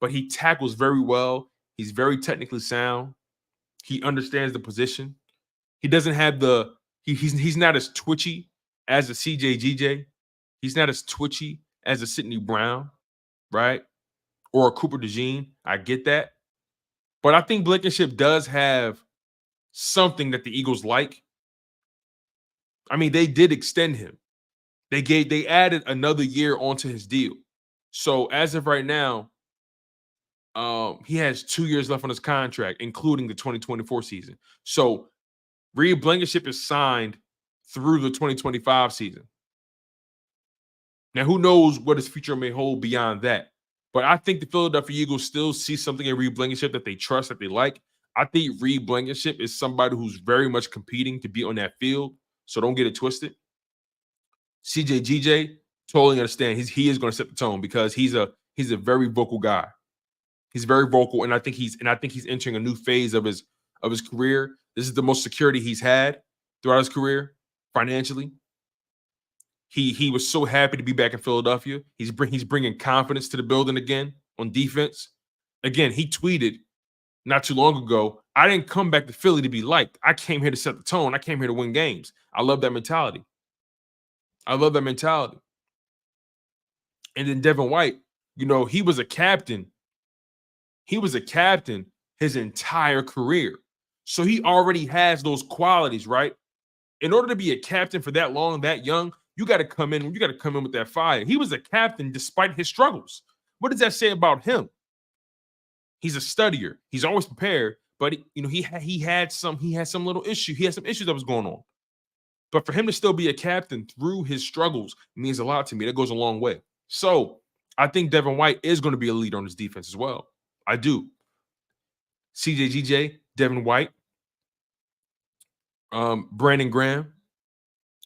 but he tackles very well. He's very technically sound. He understands the position. He doesn't have he's not as twitchy as a CJ GJ. He's not as twitchy as a Sidney Brown, right? Or a Cooper DeJean. I get that. But I think Blankenship does have something that the Eagles like. I mean, they did extend him. They added another year onto his deal. So as of right now, he has 2 years left on his contract, including the 2024 season. So Reed Blankenship is signed through the 2025 season. Now, who knows what his future may hold beyond that? But I think the Philadelphia Eagles still see something in Reed Blankenship that they trust, that they like. I think Reed Blankenship is somebody who's very much competing to be on that field. So don't get it twisted. CJ GJ, totally understand. He is going to set the tone because he's a very vocal guy. He's very vocal, and I think he's entering a new phase of his career. This is the most security he's had throughout his career financially. He was so happy to be back in Philadelphia. He's bringing confidence to the building again on defense. Again, he tweeted not too long ago, I didn't come back to Philly to be liked. I came here to set the tone. I came here to win games. I love that mentality. I love that mentality. And then Devin White, he was a captain. He was a captain his entire career. So he already has those qualities, right? In order to be a captain for that long, that young, you got to come in. You got to come in with that fire. He was a captain despite his struggles. What does that say about him? He's a studier. He's always prepared, but he had some little issue. He had some issues that was going on. But for him to still be a captain through his struggles means a lot to me. That goes a long way. So I think Devin White is going to be a leader on this defense as well. I do. CJGJ, Devin White, Brandon Graham.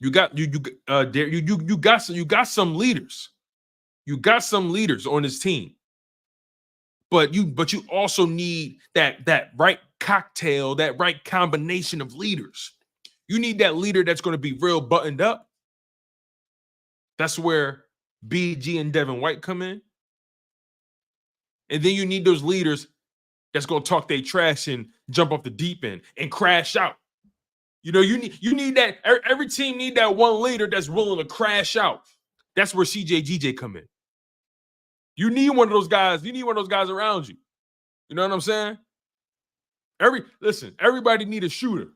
You got some leaders. You got some leaders on this team. But you also need that right cocktail, that right combination of leaders. You need that leader that's going to be real buttoned up. That's where BG and Devin White come in. And then you need those leaders that's going to talk their trash and jump off the deep end and crash out. You need that. Every team need that one leader that's willing to crash out. That's where CJGJ come in. You need one of those guys. You need one of those guys around you. You know what I'm saying? Everybody need a shooter.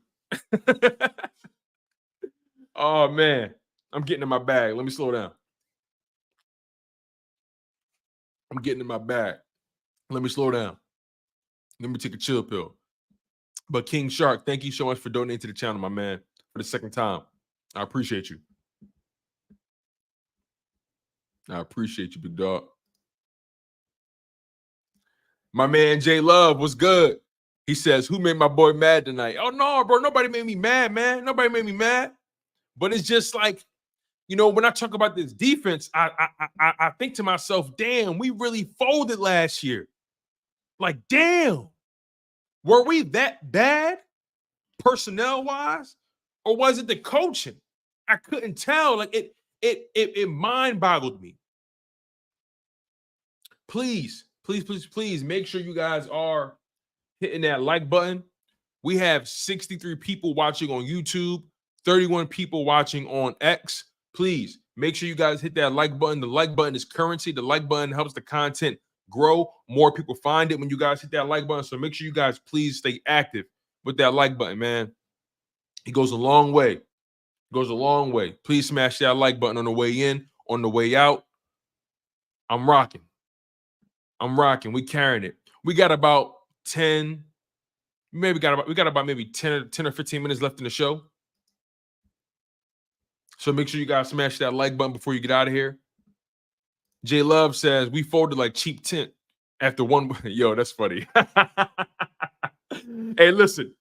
Oh, man. I'm getting in my bag. Let me slow down. I'm getting in my bag. Let me slow down. Let me take a chill pill. But King Shark, thank you so much for donating to the channel, my man, for the second time. I appreciate you. I appreciate you, big dog. My man J Love was good. He says, who made my boy mad tonight? Oh, no, bro. Nobody made me mad, man. Nobody made me mad. But it's just like, when I talk about this defense, I think to myself, damn, we really folded last year. Like, damn. Were we that bad personnel-wise? Or was it the coaching? I couldn't tell. Like, it mind-boggled me. Please make sure you guys are hitting that like button. We have 63 people watching on YouTube, 31 people watching on X. Please make sure you guys hit that like button. The like button is currency. The like button helps the content grow. More people find it when you guys hit that like button. So make sure you guys please stay active with that like button, man. It goes a long way. It goes a long way. Please smash that like button on the way in, on the way out. I'm rocking. We carrying it. We got about 10, we got about maybe 10 or 15 minutes left in the show. So make sure you guys smash that like button before you get out of here. J Love says we folded like cheap tent after one. Yo, that's funny. Hey, listen.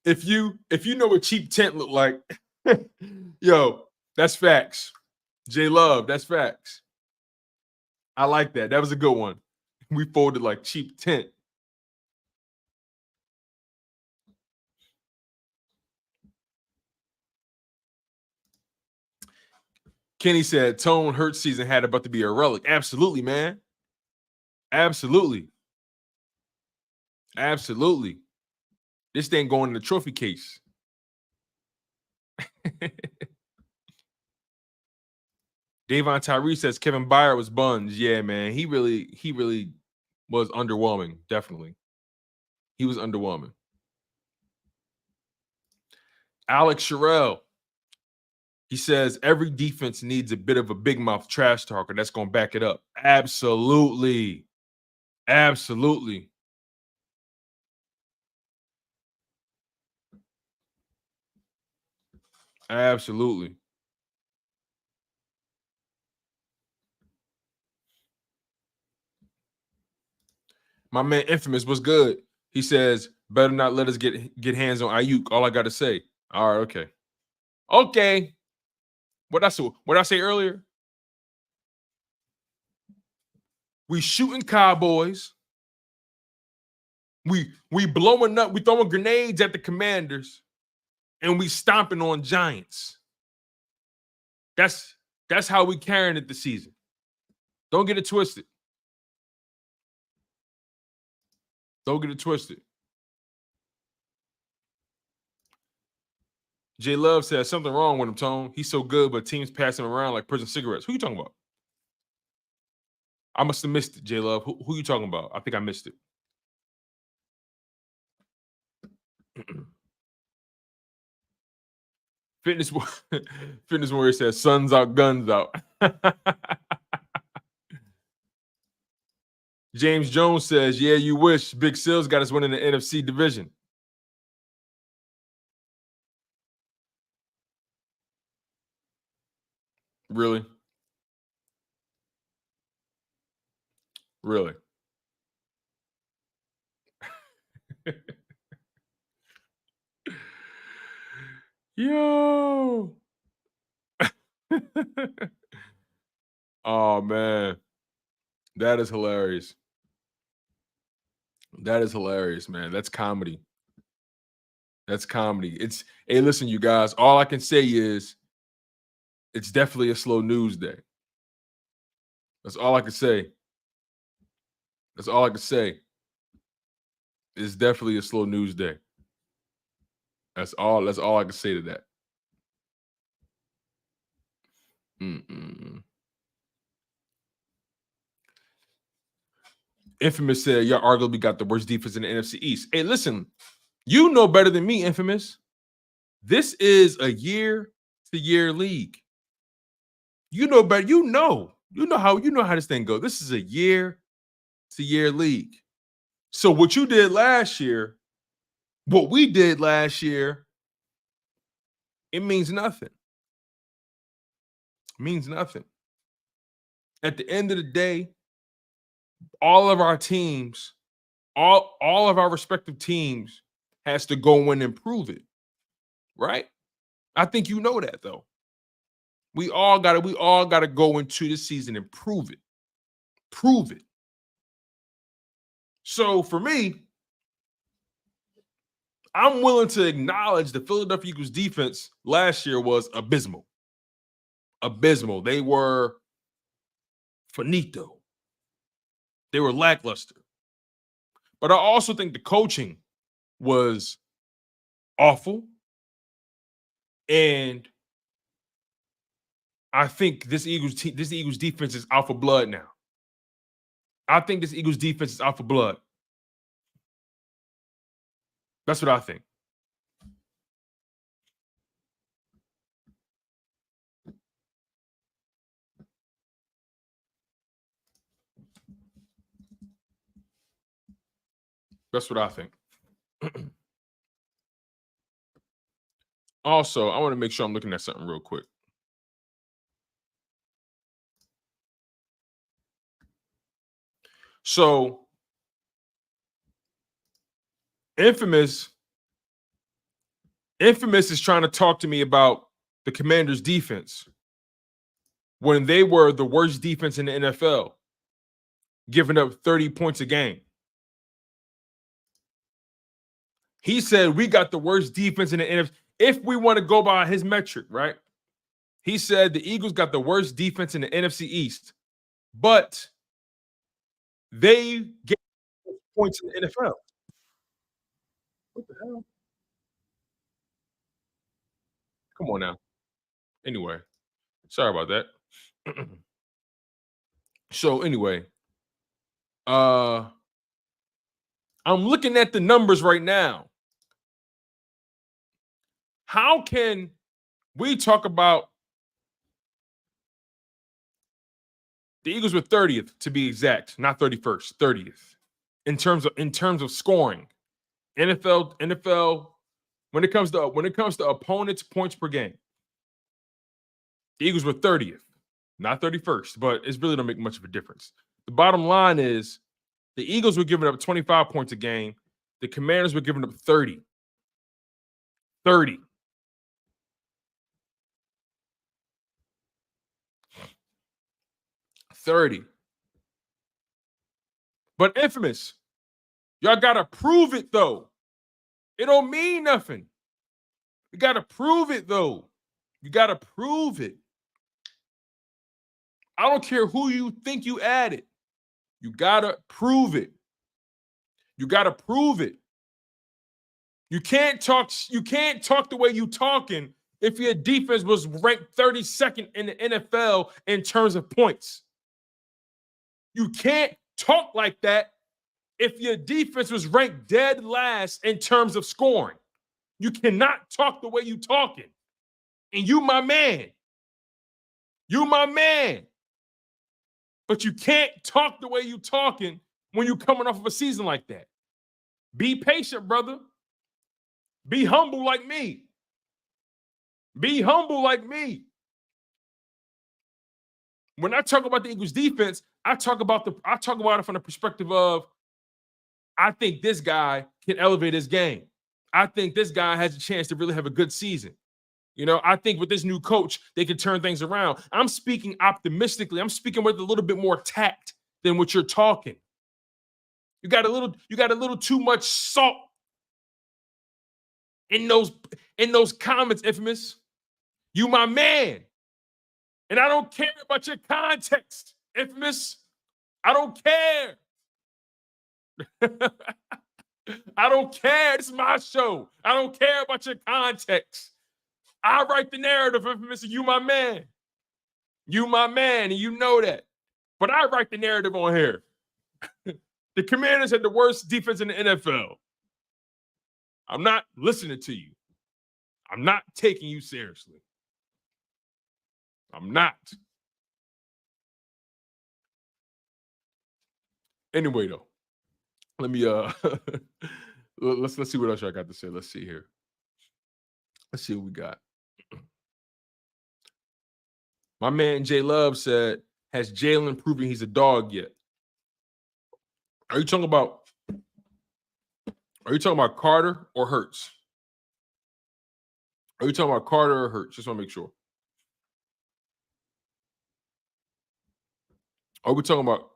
If you know what cheap tent look like, yo, that's facts. J Love, that's facts. I like that. That was a good one. We folded like cheap tent. Kenny said Tone Hurts season had about to be a relic. Absolutely, man. Absolutely. This thing going in the trophy case. Davon Tyree says Kevin Byard was buns. Yeah, man. He really was underwhelming. Definitely. He was underwhelming. Alex Sherrill. He says every defense needs a bit of a big mouth trash talker that's going to back it up. Absolutely. My man Infamous was good. He says, better not let us get hands on Ayuk. All I got to say. All right, okay. What I say earlier? We shooting Cowboys. We blowing up. We throwing grenades at the Commanders, and we stomping on Giants. That's how we carrying it this season. Don't get it twisted. Don't get it twisted. J Love says something wrong with him, Tone. He's so good, but teams pass him around like prison cigarettes. Who you talking about? I must have missed it, J Love. Who you talking about? I think I missed it. Fitness Warrior says, "Suns out, guns out." James Jones says, "Yeah, you wish Big Sills got us winning the NFC division." Really? Really? Yo. Oh man. That is hilarious. That is hilarious, man. That's comedy. That's comedy. Hey, listen, you guys, all I can say is it's definitely a slow news day. That's all I can say. That's all I can say. It's definitely a slow news day. That's all I can say to that. Infamous said, "Y'all arguably got the worst defense in the NFC East." Hey, listen, you know better than me, Infamous. This is a year-to-year league. You know better. You know how this thing goes. This is a year-to-year league. So what you did last year, what we did last year, it means nothing. It means nothing. At the end of the day, all of our teams, all of our respective teams has to go in and prove it. Right? I think you know that though. We all gotta go into this season and prove it. Prove it. So for me, I'm willing to acknowledge the Philadelphia Eagles defense last year was abysmal. Abysmal. They were finito. They were lackluster. But I also think the coaching was awful. And I think this Eagles defense is out for blood now. I think this Eagles defense is out for blood. That's what I think. That's what I think. Also, I want to make sure I'm looking at something real quick. So, Infamous is trying to talk to me about the Commanders' defense when they were the worst defense in the NFL, giving up 30 points a game. He said we got the worst defense in the NFL. If we want to go by his metric, right? He said the Eagles got the worst defense in the NFC East, but they get points in the NFL. What the hell? Come on now. Anyway, sorry about that. So anyway, I'm looking at the numbers right now. How can we talk about the Eagles were 30th to be exact, not 31st, 30th in terms of scoring. NFL when it comes to opponents' points per game. The Eagles were 30th, not 31st, but it really don't make much of a difference. The bottom line is the Eagles were giving up 25 points a game. The Commanders were giving up 30. 30. But Infamous, y'all gotta prove it though. It don't mean nothing. You gotta prove it though. You gotta prove it. I don't care who you think you added. You gotta prove it. You gotta prove it. You can't talk the way you talking if your defense was ranked 32nd in the NFL in terms of points. You can't talk like that if your defense was ranked dead last in terms of scoring. You cannot talk the way you talking. And you my man. You my man. But you can't talk the way you talking when you're coming off of a season like that. Be patient, brother. Be humble like me. Be humble like me. When I talk about the Eagles defense, I talk about it from the perspective of I think this guy can elevate his game. I think this guy has a chance to really have a good season. You know, I think with this new coach, they can turn things around. I'm speaking optimistically. I'm speaking with a little bit more tact than what you're talking. You got a little too much salt in those comments, Infamous. You my man. And I don't care about your context, Infamous. I don't care. I don't care. This is my show. I don't care about your context. I write the narrative, Infamous, and you my man. You my man, and you know that. But I write the narrative on here. The Commanders had the worst defense in the NFL. I'm not listening to you. I'm not taking you seriously. I'm not. Anyway, though, let me let's see what else I got to say. Let's see here. Let's see what we got. My man J Love said, "Has Jalen proven he's a dog yet?" Are you talking about Carter or Hurts? Are you talking about Carter or Hurts? Just want to make sure. Are we talking about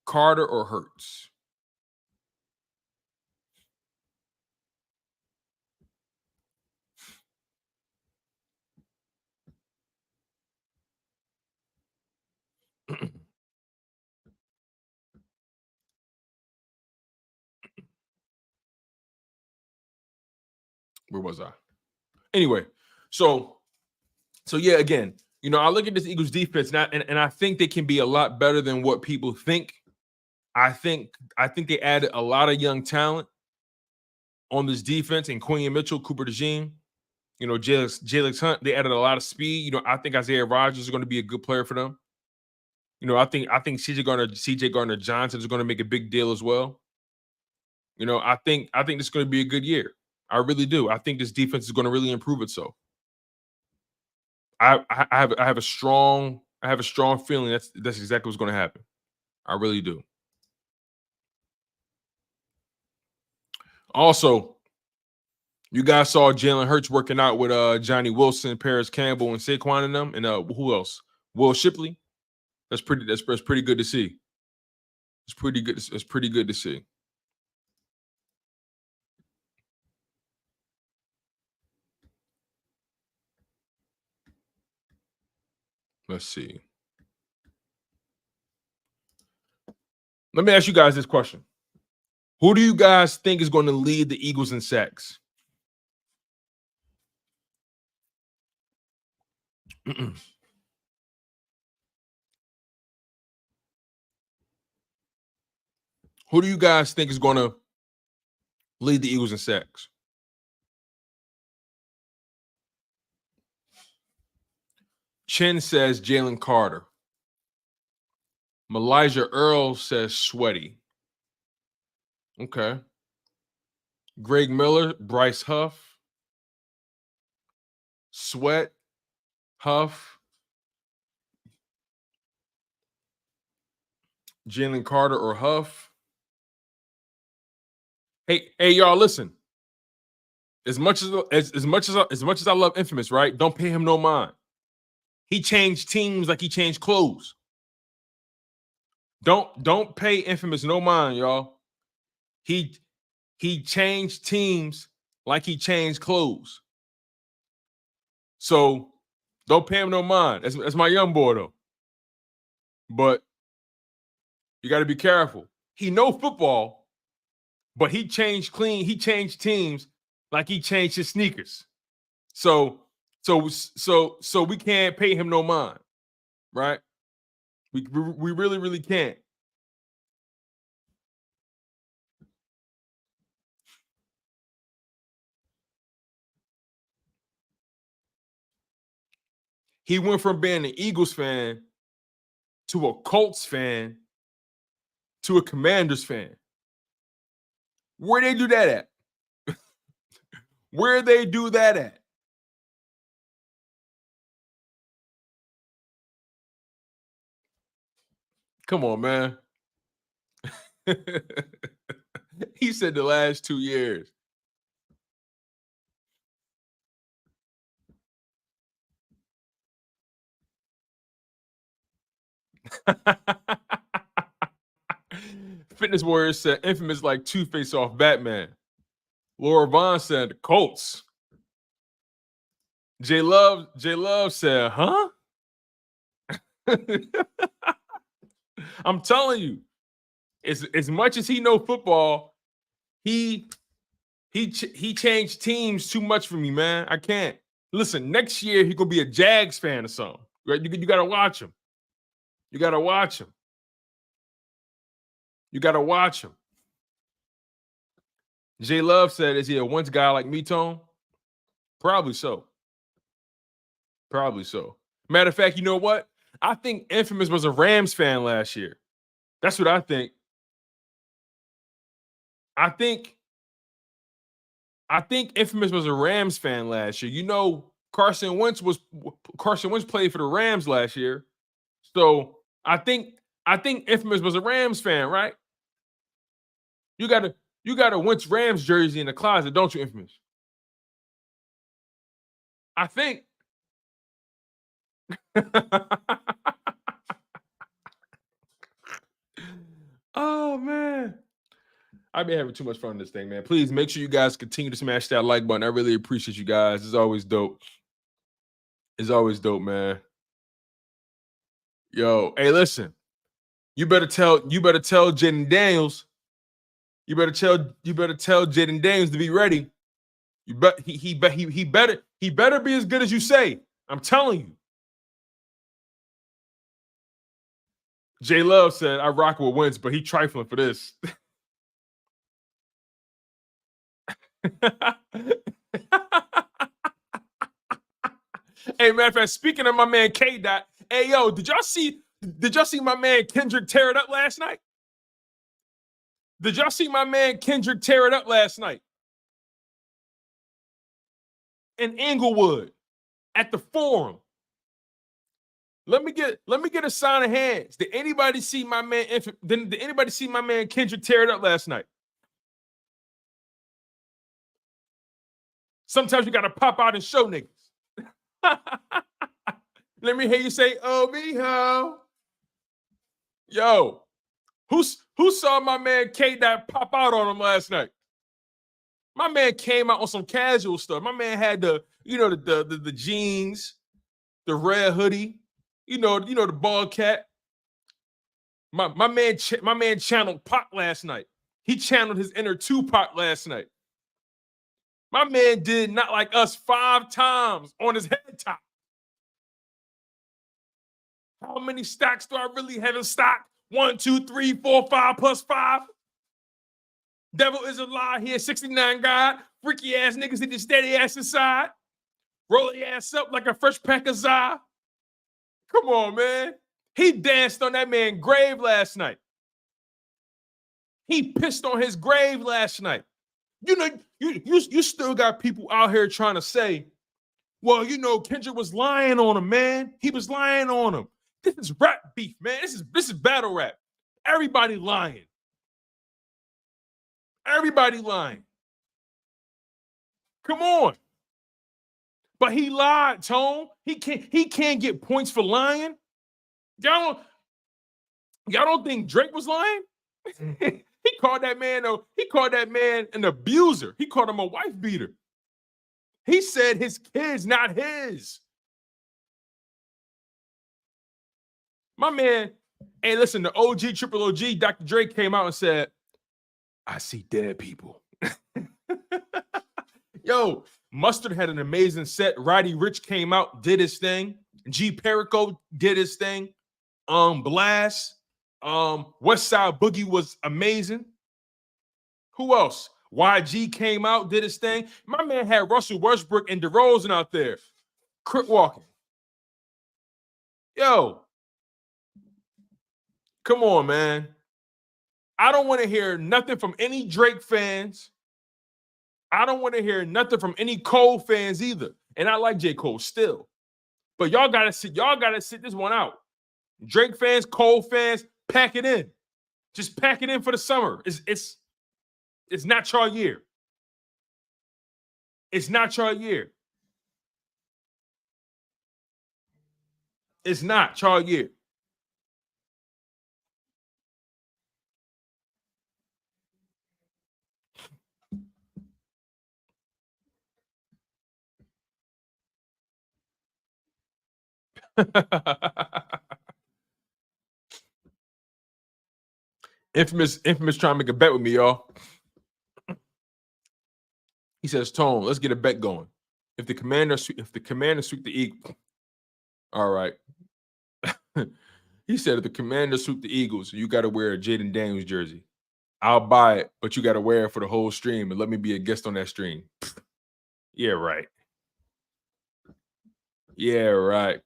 Carter or Hurts? Where was I? Anyway, so yeah, again, you know, I look at this Eagles defense now, and I think they can be a lot better than what people think. I think they added a lot of young talent on this defense, and Quinyon Mitchell, Cooper DeJean, you know, Jalen Hunt. They added a lot of speed. You know, I think Isaiah Rodgers is going to be a good player for them. You know, I think CJ Gardner Johnson is going to make a big deal as well. You know, I think this is going to be a good year. I really do. I think this defense is going to really improve itself. I have a strong feeling that's exactly what's going to happen. I really do. Also, you guys saw Jalen Hurts working out with Johnny Wilson, Paris Campbell, and Saquon and them, and who else? Will Shipley. That's pretty good to see. It's pretty good. It's pretty good to see. Let's see. Let me ask you guys this question. Who do you guys think is going to lead the Eagles in sacks? Who do you guys think is going to lead the Eagles in sacks? Chin says Jaylen Carter. Malijah Earl says Sweaty. Okay. Greg Miller, Bryce Huff. Sweat, Huff. Jaylen Carter or Huff. Hey, y'all, listen. As much as I love Infamous, right? Don't pay him no mind. He changed teams like he changed clothes. Don't pay Infamous no mind, y'all. He changed teams like he changed clothes. So Don't pay him no mind. That's my young boy though. But you got to be careful. He know football, but he changed teams like he changed his sneakers. So we can't pay him no mind, right? We really, really can't. He went from being an Eagles fan to a Colts fan to a Commanders fan. Where they do that at? Where they do that at? Come on, man. He said the last 2 years. Fitness Warrior said Infamous like Two-Face off Batman. Laura Vaughn said the Colts. J Love said, huh? I'm telling you, as much as he know football, he changed teams too much for me, man. I can't. Listen, next year he gonna be a Jags fan or something. Right? You gotta watch him. You gotta watch him. You gotta watch him. J Love said, is he a once guy like me, Tone? Probably so. Probably so. Matter of fact, you know what? I think Infamous was a Rams fan last year. That's what I think. I think Infamous was a Rams fan last year. You know, Carson Wentz played for the Rams last year. So I think Infamous was a Rams fan, right? You got a Wentz Rams jersey in the closet, don't you, Infamous? I think. Oh man. I've been having too much fun in this thing, man. Please make sure you guys continue to smash that like button. I really appreciate you guys. It's always dope. It's always dope, man. Yo, hey, listen. You better tell Jaden Daniels. You better tell Jaden Daniels to be ready. He better be as good as you say. I'm telling you. J Love said, I rock with Wentz, but he trifling for this. Hey, matter of fact, speaking of my man K Dot, hey yo, did y'all see my man Kendrick tear it up last night? Did y'all see my man Kendrick tear it up last night? In Inglewood at the Forum. Let me get a sign of hands. Did anybody see my man Kendrick tear it up last night? Sometimes you gotta pop out and show niggas. Let me hear you say, oh, mijo. Yo, who saw my man K-Dot pop out on him last night? My man came out on some casual stuff. My man had the jeans, the red hoodie, the ball cap. My man channeled Pac last night. He channeled his inner Tupac last night. My man did Not Like Us 5 times on his head top. How many stacks do I really have in stock? 1, 2, 3, 4, 5 plus 5. Devil is a lie here. 69 God. Freaky ass niggas hit the steady ass inside. Roll your ass up like a fresh pack of za. Come on, man. He danced on that man's grave last night. He pissed on his grave last night. You still got people out here trying to say, well, Kendrick was lying on him, man. He was lying on him. This is rap beef, man. This is battle rap. Everybody lying. Everybody lying. Come on. But he lied, Tone. He can't get points for lying. Y'all don't think Drake was lying? He called that man an abuser. He called him a wife beater. He said his kid's not his. My man, hey, listen, the OG, triple OG, Dr. Dre came out and said, I see dead people. Yo, Mustard had an amazing set. Roddy Rich came out, did his thing. G Perico did his thing. Blast. West Side Boogie was amazing. Who else? YG came out, did his thing. My man had Russell Westbrook and DeRozan out there. Crip walking. Yo, come on, man. I don't want to hear nothing from any Drake fans. I don't want to hear nothing from any Cole fans either. And I like J. Cole still. But y'all gotta sit this one out. Drake fans, Cole fans, pack it in. Just pack it in for the summer. It's not your year. It's not your year. It's not your year. Infamous trying to make a bet with me, y'all. He says, Tone, let's get a bet going. If the commander sweep the Eagles, all right. He said, if the commander sweep the Eagles, you got to wear a Jaden Daniels jersey. I'll buy it, but you got to wear it for the whole stream and let me be a guest on that stream. Yeah, right. Yeah, right.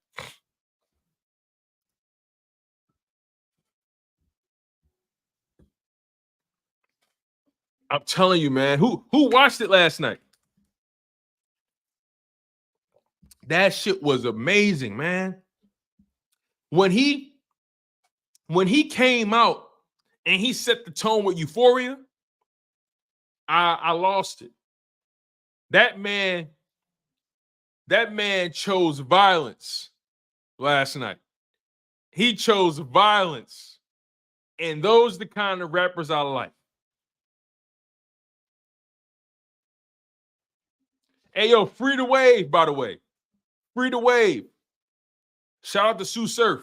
I'm telling you, man. Who watched it last night? That shit was amazing, man. When he came out and he set the tone with Euphoria, I lost it. That man chose violence last night. He chose violence. And those are the kind of rappers I like. Hey, yo, free the wave, by the way. Free the wave. Shout out to Sue Surf.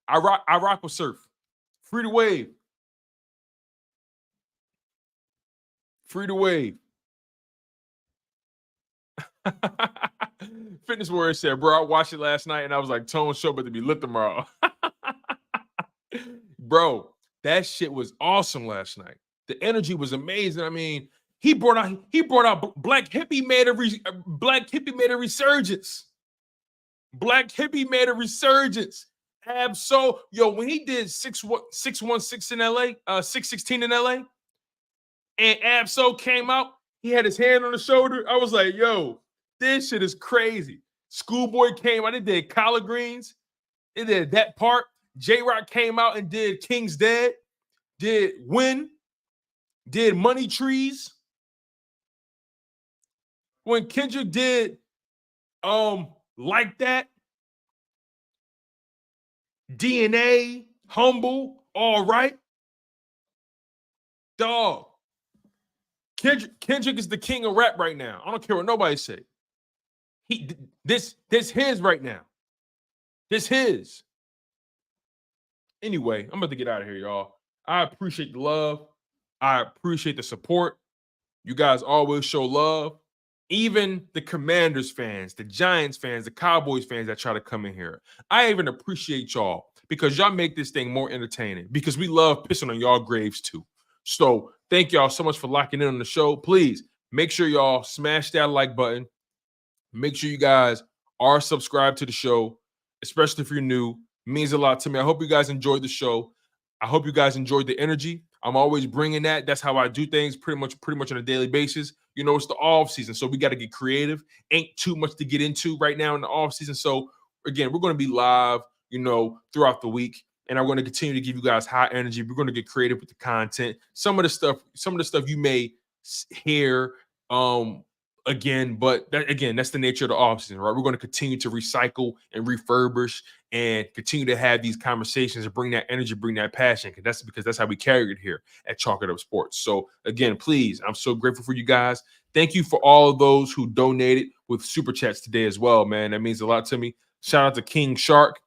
I rock with Surf. Free the wave. Free the wave. Fitness Warrior said, bro, I watched it last night and I was like, Tone show about to be lit tomorrow. Bro, that shit was awesome last night. The energy was amazing. I mean, he brought out Black Hippie made a resurgence. Black Hippie made a resurgence. Absol, yo, when he did 616 in LA, 616 in LA, and Absol came out, he had his hand on the shoulder. I was like, yo, this shit is crazy. Schoolboy came out, they did collard greens. They did that part. J-Rock came out and did King's Dead, did Win, did Money Trees. When Kendrick did Like That, DNA, Humble, All Right. Dog. Kendrick is the king of rap right now. I don't care what nobody say. This his right now. This his. Anyway, I'm about to get out of here, y'all. I appreciate the love. I appreciate the support. You guys always show love. Even the Commanders fans, the Giants fans, the Cowboys fans that try to come in here. I even appreciate y'all because y'all make this thing more entertaining because we love pissing on y'all graves too. So thank y'all so much for locking in on the show. Please make sure y'all smash that like button. Make sure you guys are subscribed to the show, especially if you're new. It means a lot to me. I hope you guys enjoyed the show. I hope you guys enjoyed the energy. I'm always bringing that. That's how I do things pretty much on a daily basis. You know, it's the off season, so we got to get creative. Ain't too much to get into right now in the off season. So again, we're going to be live, you know, throughout the week, and I'm going to continue to give you guys high energy. We're going to get creative with the content. Some of the stuff you may hear again, but that's the nature of the off season, right? We're going to continue to recycle and refurbish and continue to have these conversations and bring that energy, bring that passion, because that's how we carry it here at Chalk It Up Sports. So again, please, I'm so grateful for you guys. Thank you for all of those who donated with super chats today as well, man. That means a lot to me. Shout out to King Shark.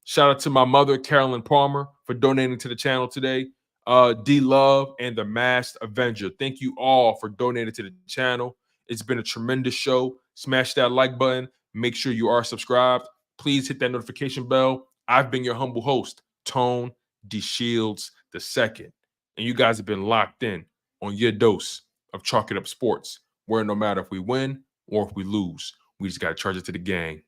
Shout out to my mother, Carolyn Palmer, for donating to the channel today. D Love and the Masked Avenger. Thank you all for donating to the channel. It's been a tremendous show. Smash that like button. Make sure you are subscribed. Please hit that notification bell. I've been your humble host, Tone DeShields II. And you guys have been locked in on your dose of Chalk It Up Sports, where no matter if we win or if we lose, we just got to charge it to the gang.